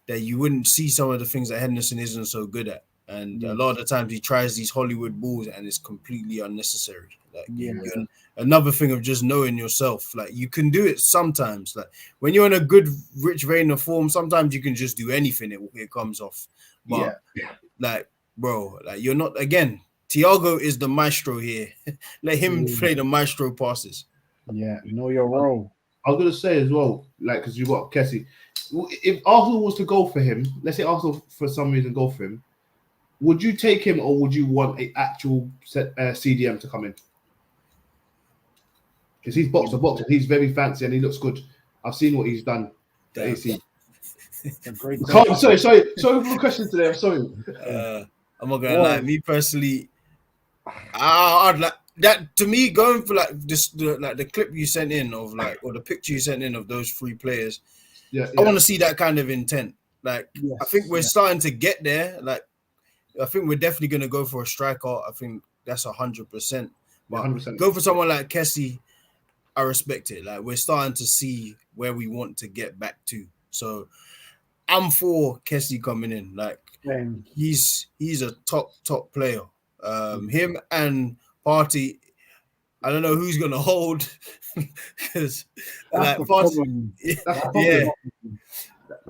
that you wouldn't see some of the things that Henderson isn't so good at. And a lot of the times he tries these Hollywood balls and it's completely unnecessary. Like another thing of just knowing yourself. Like you can do it sometimes. Like when you're in a good, rich vein of form, sometimes you can just do anything. It comes off. But like, bro, like you're not, again, Thiago is the maestro here. Let him play the maestro passes. Yeah, know your role. I was going to say as well, like, because you got Kessie. If Arsenal was to go for him, let's say Arsenal for some reason go for him, would you take him or would you want an actual CDM to come in? Because he's box to box and he's very fancy and he looks good. I've seen what he's done at AC. Sorry for the question today. I'm sorry. I'm not gonna lie. Me personally, I'd like that. To me, going for like this, the clip you sent in of like, or the picture you sent in of those three players. I want to see that kind of intent. Like, I think we're starting to get there. Like, I think we're definitely gonna go for a striker. I think that's 100%. But 100%. Go for someone like Kessie. I respect it. Like, we're starting to see where we want to get back to. So I'm for Kessie coming in. Like, he's a top player. Him and Partey, I don't know who's gonna hold because like Partey,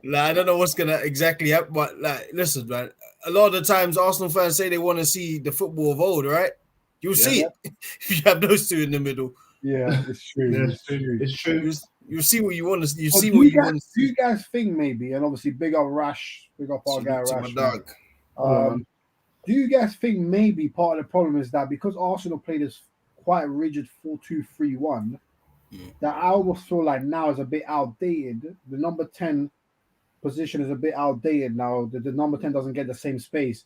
like I don't know what's gonna exactly happen. But like, listen, man, a lot of the times Arsenal fans say they want to see the football of old, right? You'll see it if you have those two in the middle. Yeah, it's true. It's true. You see what you want to. You well, see what you want to see. Do you guys think maybe, and obviously big up Rash, big up our guy Rash. Do you guys think maybe part of the problem is that because Arsenal play this quite rigid 4-2-3-1, that I almost feel like now is a bit outdated. The number 10 position is a bit outdated now. The number 10 doesn't get the same space.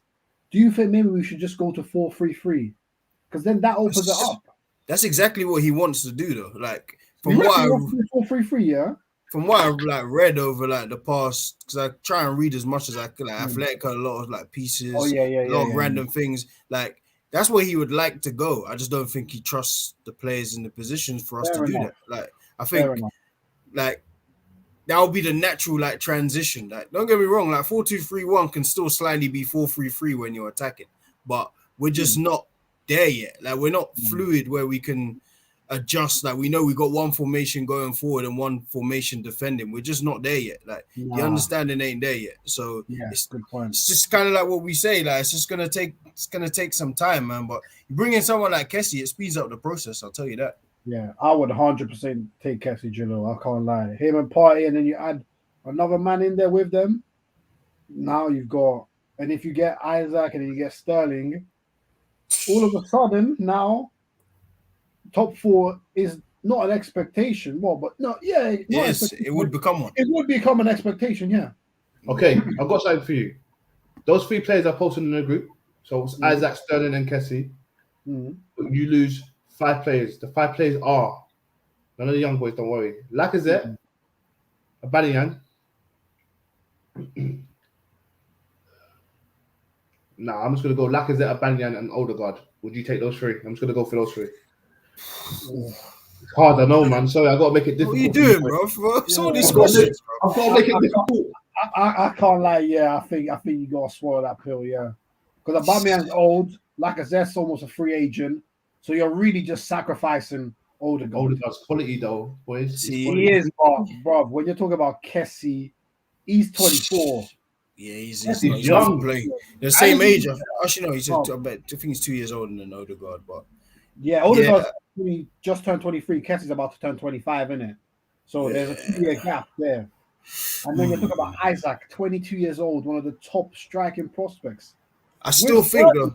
Do you think maybe we should just go to 4-3-3? Because then that opens it up. That's exactly what he wants to do, though. Like from what I 4-3-3, yeah. From what I've like read over like the past, because I try and read as much as I can. Like Athletic, a lot of like pieces, a lot of random things. Like that's where he would like to go. I just don't think he trusts the players in the positions for us to do that. Like I think, like that would be the natural like transition. Like don't get me wrong, like 4-2-3-1 can still slightly be 4-3-3 when you're attacking, but we're just not there yet. Like we're not fluid where we can adjust. Like we know we got one formation going forward and one formation defending. We're just not there yet. Like the understanding ain't there yet. So it's good point. It's just kind of like what we say. Like it's gonna take some time, man. But you bring in someone like Kessie, it speeds up the process. I'll tell you that. Yeah, I would 100% take Kessie, Gillo. I can't lie. Him and Partey, and then you add another man in there with them. Now you've got, and if you get Isaac and then you get Sterling, all of a sudden now top 4 is not an expectation. Well, but no, it would become one. It would become an expectation, yeah. Okay, I've got something for you. Those 3 players I posted in the group. So it's Isaac, Sterling, and Kessie. You lose 5 players. The 5 players are none of the young boys. Don't worry. Lacazette, Aubameyang. Nah, I'm just gonna go Lacazette, Aubameyang, and Odegaard. Would you take those 3? I'm just gonna go for those 3. It's hard, I know, man. Sorry, I gotta make it difficult. What are you doing, bro? What's all these questions, bro? I've got to make it difficult. I can't lie. Yeah, I think you gotta swallow that pill. Yeah, because Aubameyang's old. Lacazette's almost a free agent, so you're really just sacrificing Odegaard. Odegaard's quality, though, boys. He is, bro. When you're talking about Kessie, he's 24. Yeah, he's young. The same age. Actually, no, I think he's 2 years older than Odegaard, but. Yeah, Odegaard just turned 23. Kessie's about to turn 25, innit? So there's a 2-year gap there. And then you're talking about Isaac, 22 years old, one of the top striking prospects. I still think, though,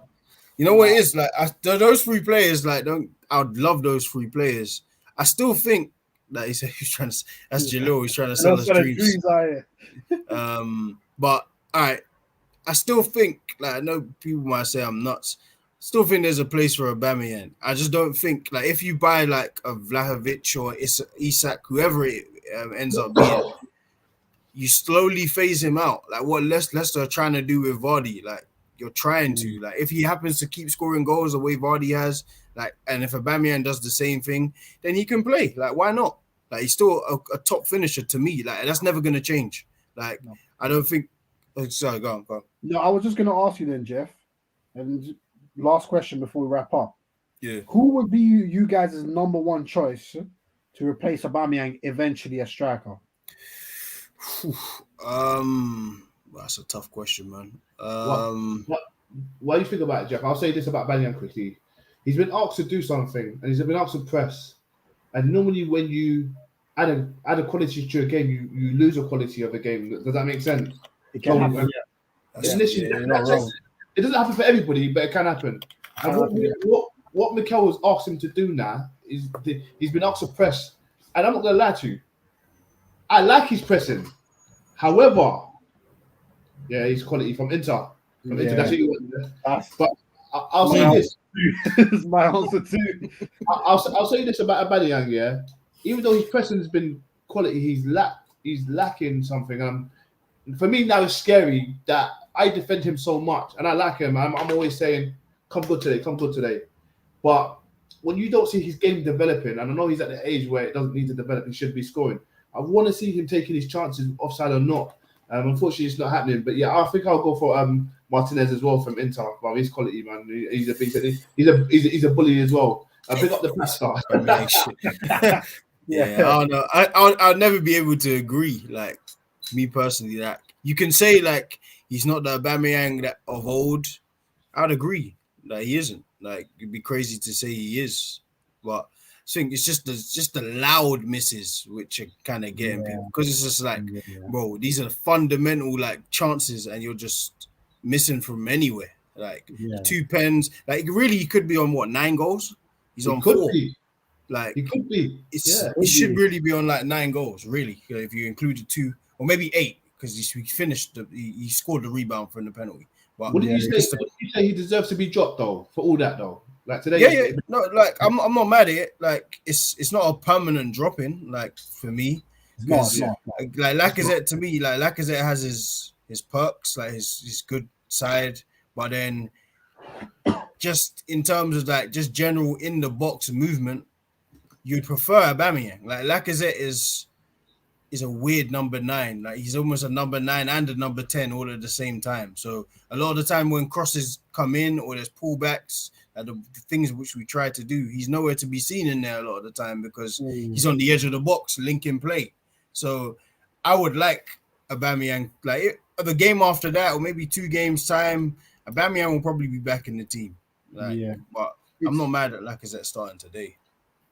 you know what it is? Like, those 3 players, like, I'd love those 3 players. I still think that he's trying to, that's Jalil, he's trying to sell us dreams. But, all right, I still think, like, I know people might say I'm nuts, Still think there's a place for Aubameyang. I just don't think like if you buy like a Vlahovic or Isak, whoever it ends up being, you slowly phase him out. Like what Leicester are trying to do with Vardy. Like you're trying to. Like if he happens to keep scoring goals the way Vardy has, like, and if Aubameyang does the same thing, then he can play. Like why not? Like he's still a top finisher to me. Like that's never gonna change. Like I don't think. Sorry, go on. No, I was just gonna ask you then, Jeff, and last question before we wrap up. Yeah. Who would be you guys' number one choice to replace Aubameyang eventually as striker? That's a tough question, man. What do you think about it, Jeff? I'll say this about Aubameyang quickly. He's been asked to do something, and he's been asked to press. And normally, when you add a quality to a game, you lose a quality of a game. Does that make sense? It can happen. It doesn't happen for everybody, but it can happen. And what Mikel has asked him to do now is he's been asked to press. And I'm not going to lie to you. I like his pressing. However, he's quality from Inter. Inter, that's what you want. But I'll say this. This is my answer too. I'll say this about Aubameyang, yeah. Even though his pressing has been quality, he's lacking something. For me now, it's scary that I defend him so much, and I like him. I'm always saying, "Come good today." But when you don't see his game developing, and I know he's at the age where it doesn't need to develop, he should be scoring. I want to see him taking his chances, offside or not. Unfortunately, it's not happening. But yeah, I think I'll go for Martinez as well from Inter. Well, he's quality, man. He's a beast. He's a bully as well. Pick up the pasta. Yeah, I don't know. I'll never be able to agree. Like me personally, that you can say like he's not the Aubameyang of old. I'd agree. Like he isn't. Like it'd be crazy to say he is, but I think it's just the loud misses which are kind of getting people, because it's just like, bro, these are fundamental like chances, and you're just missing from anywhere. Like 2 pens, like really he could be on 9 goals. He's on 4. Like he could be. He should really be on like 9 goals, really, if you included 2 or maybe 8, because he finished. He scored the rebound from the penalty. But what did you say? You say he deserves to be dropped though for all that though? Like today, no, like I'm not mad at it. Like it's not a permanent drop-in. Like for me, like Lacazette to me, like Lacazette has his perks, like his good side, but then just in terms of like just general in the box movement, you'd prefer Aubameyang. Like Lacazette is a weird number 9. Like he's almost a number 9 and a number 10 all at the same time. So a lot of the time when crosses come in or there's pullbacks, the things which we try to do, he's nowhere to be seen in there a lot of the time because he's on the edge of the box, linking play. So I would like Aubameyang, like the game after that, or maybe 2 games time, Aubameyang will probably be back in the team. But I'm not mad at Lacazette starting today.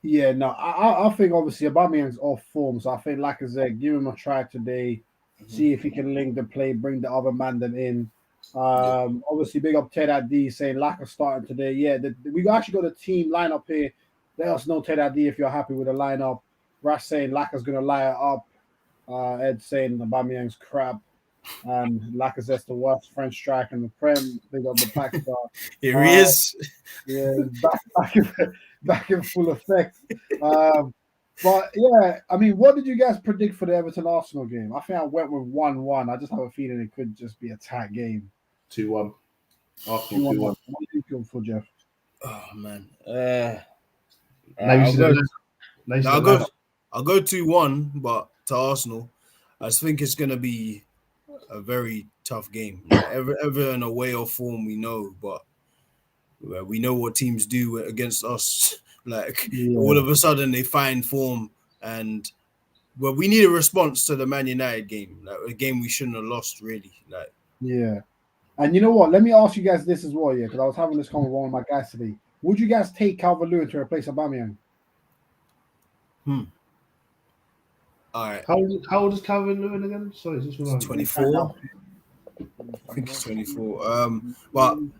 Yeah, no, I think obviously Aubameyang's off form, so I think Lacazette, give him a try today, see if he can link the play, bring the other man then in. Obviously, big up Ted D saying Lacazette starting today. Yeah, we actually got a team lineup here. Let us know, Ted D, if you're happy with the lineup. Rash saying Lacazette's gonna lie it up. Ed saying Aubameyang's crap. Lacazette's the worst French striker in the Prem. Big up the back star. Here he is. Yeah, back in full effect. But yeah, I mean, what did you guys predict for the Everton Arsenal game? I think I went with 1-1. I just have a feeling it could just be a tight game. 2-1. Arsenal 2-1. What do you feel for, Jeff? Oh man. I'll go 2-1, but to Arsenal, I just think it's gonna be a very tough game. Like Everton away or form, we know, but we know what teams do against us. Like all of a sudden they find form, and we need a response to the Man United game, like a game we shouldn't have lost, really. Like and you know what? Let me ask you guys this as well, because I was having this conversation with one of my guys today. Would you guys take Calvert-Lewin to replace Aubameyang? All right. How old is Calvert-Lewin again? Sorry, is this 24? I think it's 24. But all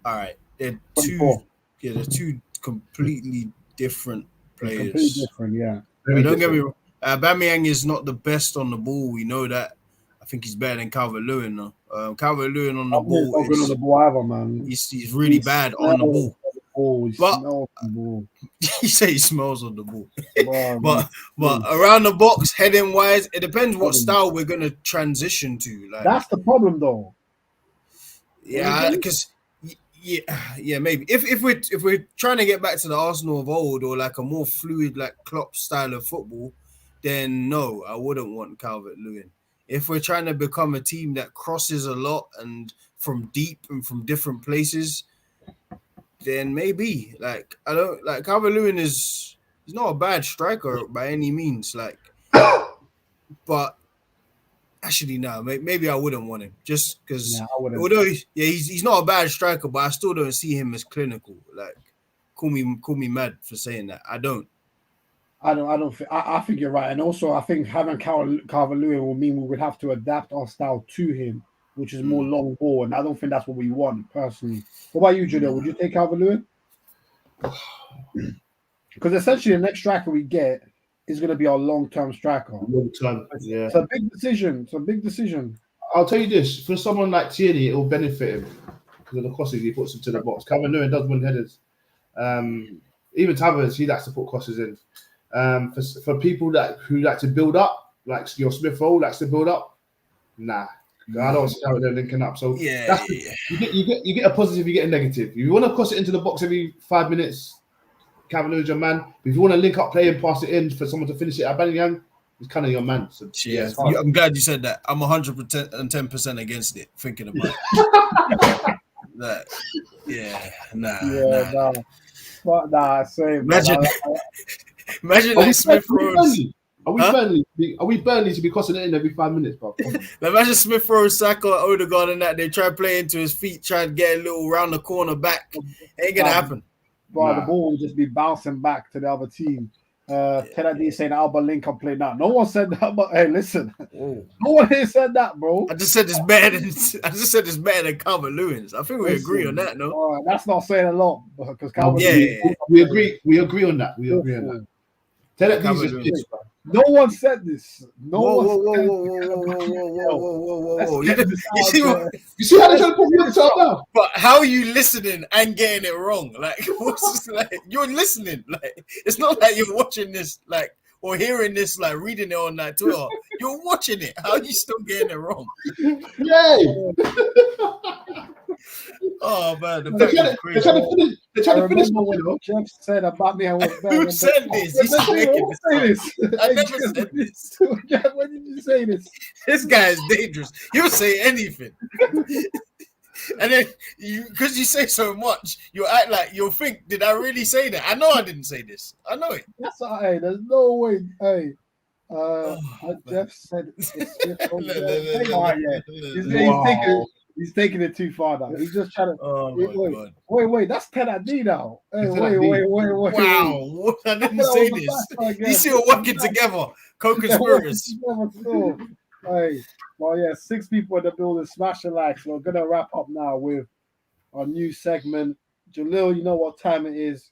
right, they're 24. they're 2 completely different players. Completely different, yeah. Don't get me wrong. Aubameyang is not the best on the ball. We know that. I think he's better than Calvert-Lewin, though. Calvert-Lewin on the Not good on the ball ball either, man. he's really bad on the ball. He But- smells the ball. You say he smells on the ball. But But around the box, heading wise, it depends what style we're gonna transition to. Like that's the problem, though. yeah, because yeah, maybe if we're trying to get back to the Arsenal of old or like a more fluid like Klopp style of football, then no, I wouldn't want Calvert-Lewin. If we're trying to become a team that crosses a lot and from deep and from different places, then maybe like I don't like Calvert-Lewin he's not a bad striker by any means, like, but actually no, maybe I wouldn't want him just because although he's not a bad striker, but I still don't see him as clinical. Like, call me mad for saying that. I don't think I think you're right, and also I think having Calvert-Lewin will mean we would have to adapt our style to him, which is more long ball, and I don't think that's what we want personally. What about you, Julio? Would you take Calvert-Lewin? Because essentially the next striker we get is going to be our long-term striker. Long-term, yeah. It's a big decision. I'll tell you this: for someone like Tierney, it will benefit him because of the crosses he puts into the box. Calvert-Lewin does win headers. Even Tavares, he likes to put crosses in. For people who like to build up, like your Smith Rowe likes to build up, nah. I don't see how they're linking up. So you get a positive, you get a negative. If you want to cross it into the box every 5 minutes, Calvert-Lewin's your man. If you want to link up play and pass it in for someone to finish it at Bellingham, it's kind of your man. So, I'm glad you said that. I'm 110% against it. Thinking about it. Nah, same. Imagine like Smith Rowe. Are we Burnley to be crossing it in every 5 minutes, bro? Imagine Smith Rowe, Saka, Odegaard, and that they try playing to his feet, try to get a little round the corner back. Ain't gonna happen. Bro, the ball will just be bouncing back to the other team. Kennedy saying Alba link up play now. No one said that, but hey, listen, no one here said that, bro. I just said it's better than Calvert-Lewin's. I think we agree on that, no? All right, that's not saying a lot because Calvert-Lewin. We agree. We agree on that. Tell that these no one said this. Whoa. You see how they're trying to put me on the top now? But how are you listening and getting it wrong? Like, what's this, like you're listening. Like, it's not like you're watching this, like, or hearing this, like reading it on that Twitter. You're watching it. How are you still getting it wrong? Yay! Oh man, they're trying to finish. What Jeff said about me. Who said this? I never said this. When did you say this? This guy is dangerous. He'll say anything. And then because you say so much, you act like you'll think, did I really say that? I know I didn't say this. I know it. That's all right. There's no way. Hey, Jeff said he's taking it too far now. He's just trying to. Wait. That's Tennessee now. Hey, wait. Wow, I didn't say this. These two are working together. Co-conspirators. Hey, well, yeah, 6 people in the building. Smash the like. So we're gonna wrap up now with our new segment. Jalil, you know what time it is.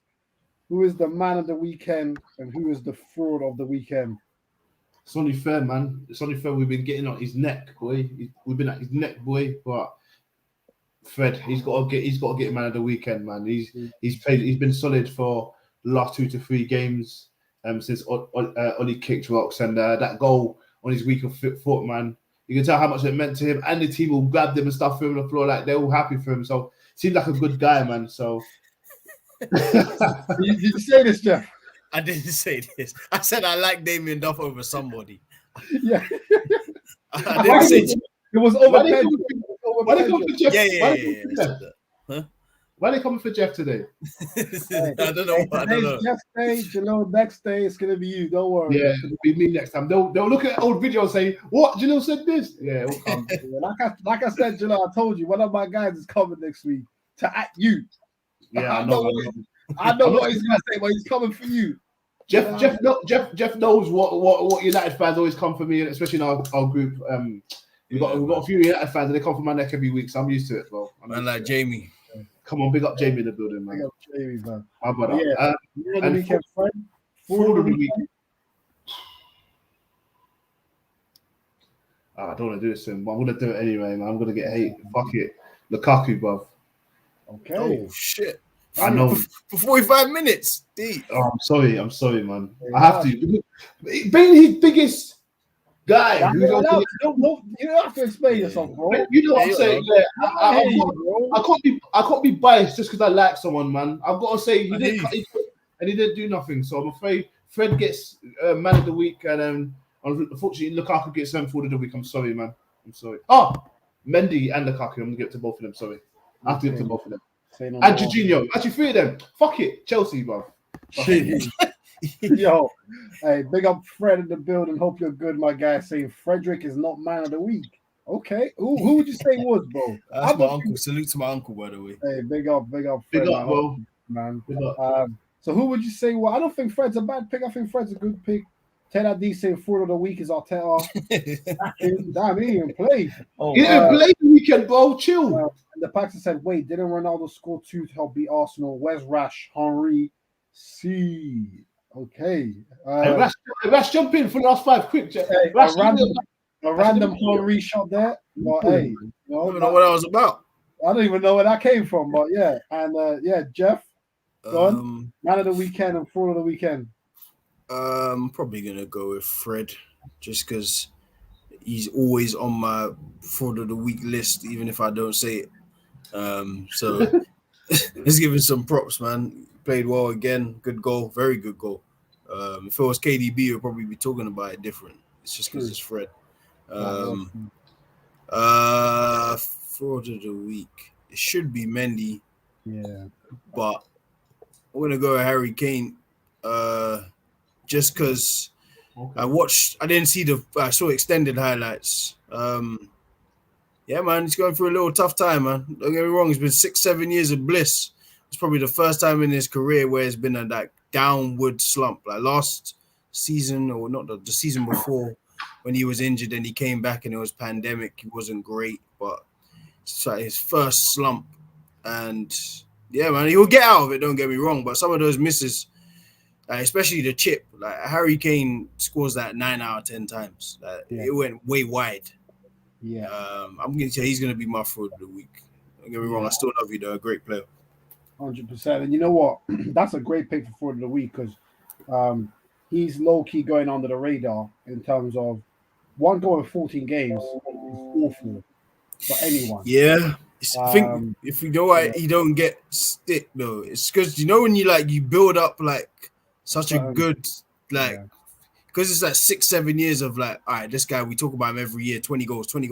Who is the man of the weekend and who is the fraud of the weekend? It's only fair, man. It's only fair. We've been getting on his neck, boy. We've been at his neck, boy. But Fred, he's got to get man of the weekend, man. He's been solid for the last 2 to 3 games since Oli kicked rocks, and that goal on his week of foot, man. You can tell how much it meant to him, and the team will grab him and stuff for him on the floor, like they're all happy for him. So seems like a good guy, man. So did you say this, Jeff? I didn't say this. I said I like Damien Duff over somebody. Yeah. I didn't say it was over. Why they come for Jeff? Yeah. Why are they coming for Jeff today? I don't know. Jeff's day, Jalil, next day it's gonna be you. Don't worry. Yeah, it'll be me next time. They'll look at old videos and say, "What? Jalil said this." Yeah, it'll come. Like I said, Jalil, I told you one of my guys is coming next week to act you. Yeah, I know what he's gonna say, but he's coming for you. Jeff knows what United fans always come for me, especially in our group. We've got a few United fans, and they come for my neck every week, so I'm used to it, bro. Man, like Jamie. Come on, big up Jamie in the building, man. Big up Jamie, man. How about that? Yeah, the weekend, friend. Fraud of the week. I don't want to do this to him, but I'm gonna do it anyway, man. I'm gonna get hate. Fuck it, Lukaku, bruv. Okay. Oh shit! I know. For 45 minutes. D. Oh, I'm sorry, man. Yeah. I have to. Being his biggest guy, Now, who's you also, don't have to explain yourself, bro. you know what I'm Yeah, saying? bro. Yeah, I hear you, bro. I can't be biased just because I like someone, man. I've got to say I hear you. he didn't do nothing. So I'm afraid Fred gets man of the week, and unfortunately Lukaku gets forward of the week. I'm sorry, man. I'm sorry. Oh, Mendy and Lukaku. I'm gonna give it to both of them. Sorry, I have to give it to both of them. Say no And more. Jorginho. Actually, three of them. Fuck it, Chelsea, bro. Yo, hey, big up Fred in the building. Hope you're good, my guy. Saying Frederick is not man of the week. Okay, who would you say was, bro? That's my uncle. Salute to my uncle, by the way. Hey, big up, Big Fred, up, bro. man. Big up. So who would you say? Well, I don't think Fred's a bad pick. I think Fred's a good pick. Ted D saying forward of the week is Arteta. Damn, he didn't even play. Oh, He didn't play the weekend, bro. Chill. And the Paxton said, wait, didn't Ronaldo score 2 to help beat Arsenal? Where's Rash? Henry? C. Okay. Rash, jump in for the last 5 quick. Hey, Rash, a random Henry shot there. But hey, I don't know what that was about. I don't even know where that came from. But yeah, and Jeff, man of the weekend and fraud of the weekend. Probably gonna go with Fred, just because he's always on my fraud of the week list, even if I don't say it. So let's give him some props, man. Played well again, good goal, very good goal. If it was KDB, we'd probably be talking about it different. It's just because it's Fred. Fraud of the week. It should be Mendy. Yeah. But I'm gonna go with Harry Kane. Just because I saw extended highlights. Yeah, man, he's going through a little tough time, man. Don't get me wrong, it's been 6-7 years of bliss. It's probably the first time in his career where it's been a downward slump. Like last season, or not the season before, when he was injured and he came back and it was pandemic, he wasn't great, but it's like his first slump. And yeah, man, he'll get out of it, don't get me wrong, but some of those misses, especially the chip, like Harry Kane scores that 9 out of 10 times. It went way wide. Yeah. I'm going to say he's going to be my fraud of the week. Don't get me wrong, I still love you, though. A great player. 100%. And you know what? That's a great pick for fraud of the week because he's low-key going under the radar in terms of one goal in 14 games is awful for anyone. Yeah. I think if you know why he don't get stick, though, it's because, when you build up such a good, because it's 6-7 years of all right, this guy, we talk about him every year, 20 goals. Kind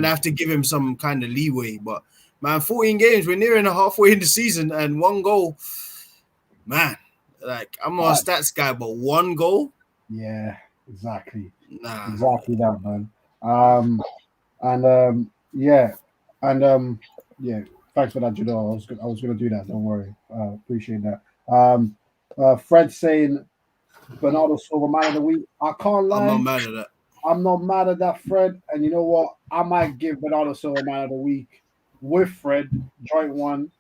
of have to give him some kind of leeway. But, man, 14 games, we're nearing halfway in the season and 1 goal. Man, I'm not a stats guy, but 1 goal? Yeah, exactly. Nah. Exactly that, man. Thanks for that, Judo. I was gonna do that. Don't worry. Appreciate that. Fred saying Bernardo Silva man of the week. I can't lie. I'm not mad at that. I'm not mad at that, Fred. And you know what? I might give Bernardo Silva man of the week with Fred, joint one,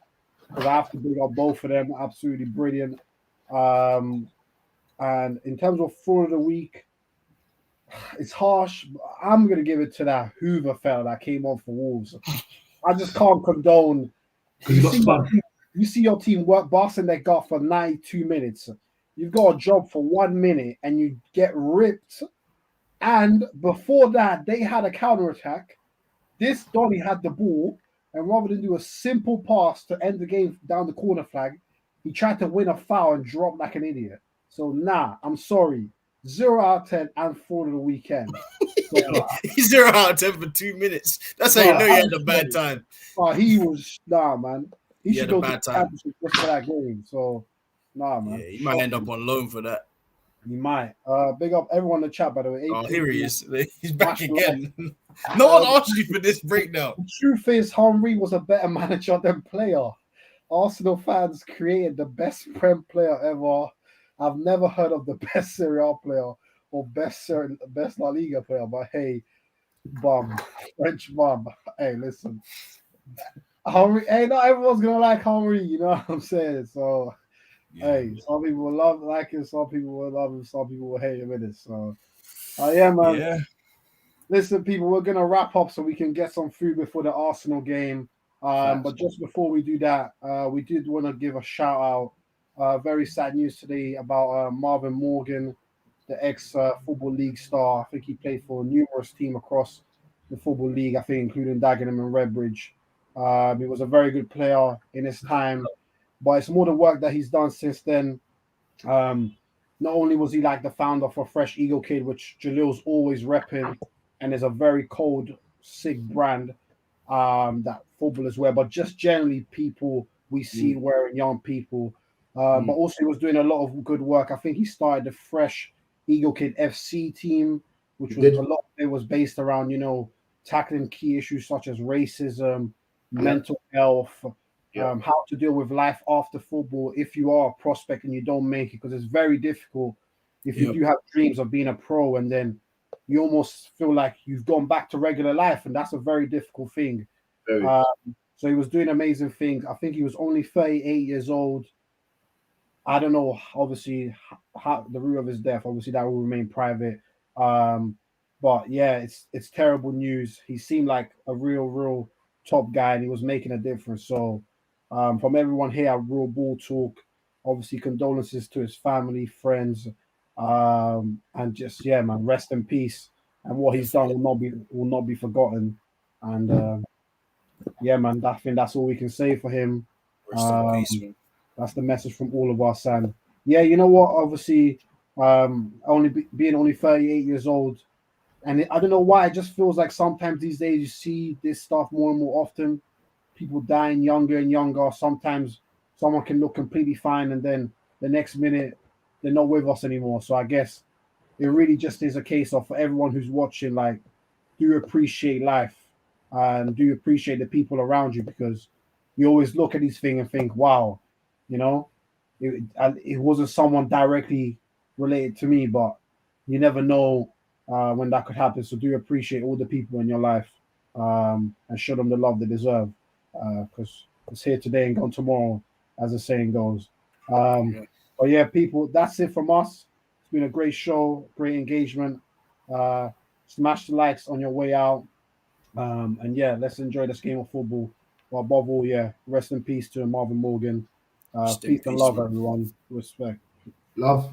because I have to big up both of them. Absolutely brilliant. And in terms of fraud of the week, it's harsh. I'm gonna give it to that Hoover fella that came on for Wolves. I just can't condone. You see your team work bossing their gut for 92 minutes. You've got a job for 1 minute and you get ripped. And before that, they had a counter-attack. This Donny had the ball, and rather than do a simple pass to end the game down the corner flag, he tried to win a foul and drop like an idiot. So I'm sorry. 0 out of 10 and fraud of the weekend. He's 0 out of 10 for 2 minutes. That's how you know he had a bad time. He was man. He should had a go bad to time just for that game. So man. Yeah, he might end up on loan for that. He might. Big up everyone in the chat, by the way. Oh, here he is. He's back again. No one asked you for this breakdown. The truth is, Henry was a better manager than player. Arsenal fans created the best Prem player ever. I've never heard of the best Serie A player or best La Liga player, but hey, French bum. Hey, listen. Henry, not everyone's gonna like Henry, you know what I'm saying? So hey, some people will like him, some people will love him, some people will hate him in it. So man. Yeah. Listen, people, we're gonna wrap up so we can get some food before the Arsenal game. But just before we do that, we did want to give a shout out. Very sad news today about Marvin Morgan, the ex Football League star. I think he played for numerous teams across the Football League, I think, including Dagenham and Redbridge. He was a very good player in his time, but it's more the work that he's done since then. Not only was he like the founder for Fresh Eagle Kid, which Jalil's always repping, and is a very cold, sick brand that footballers wear, but just generally people we see wearing, young people. But also he was doing a lot of good work. I think he started the Fresh Eagle Kid FC team, which was a lot of it was based around, you know, tackling key issues such as racism, mental health, how to deal with life after football if you are a prospect and you don't make it, because it's very difficult if you do have dreams of being a pro and then you almost feel like you've gone back to regular life, and that's a very difficult thing. So he was doing amazing things. I think he was only 38 years old. I don't know, obviously, how the root of his death. Obviously, that will remain private. But yeah, it's terrible news. He seemed like a real top guy, and he was making a difference. So, from everyone here at Real Ball Talk, obviously condolences to his family, friends, and just man, rest in peace. And what he's done will not be forgotten. And man, I think that's all we can say for him. Rest in peace, man. That's the message from all of us. And you know what? Obviously, being only 38 years old, and I don't know why. It just feels like sometimes these days you see this stuff more and more often. People dying younger and younger. Sometimes someone can look completely fine, and then the next minute they're not with us anymore. So I guess it really just is a case of, for everyone who's watching, like, do appreciate life and do appreciate the people around you, because you always look at these things and think, wow, you know, it wasn't someone directly related to me, but you never know when that could happen. So do appreciate all the people in your life, and show them the love they deserve, because it's here today and gone tomorrow, as the saying goes. But yeah, people, that's it from us. It's been a great show, great engagement. Smash the likes on your way out. And let's enjoy this game of football. But above all, rest in peace to Marvin Morgan. Peace and love, everyone. Respect. Love.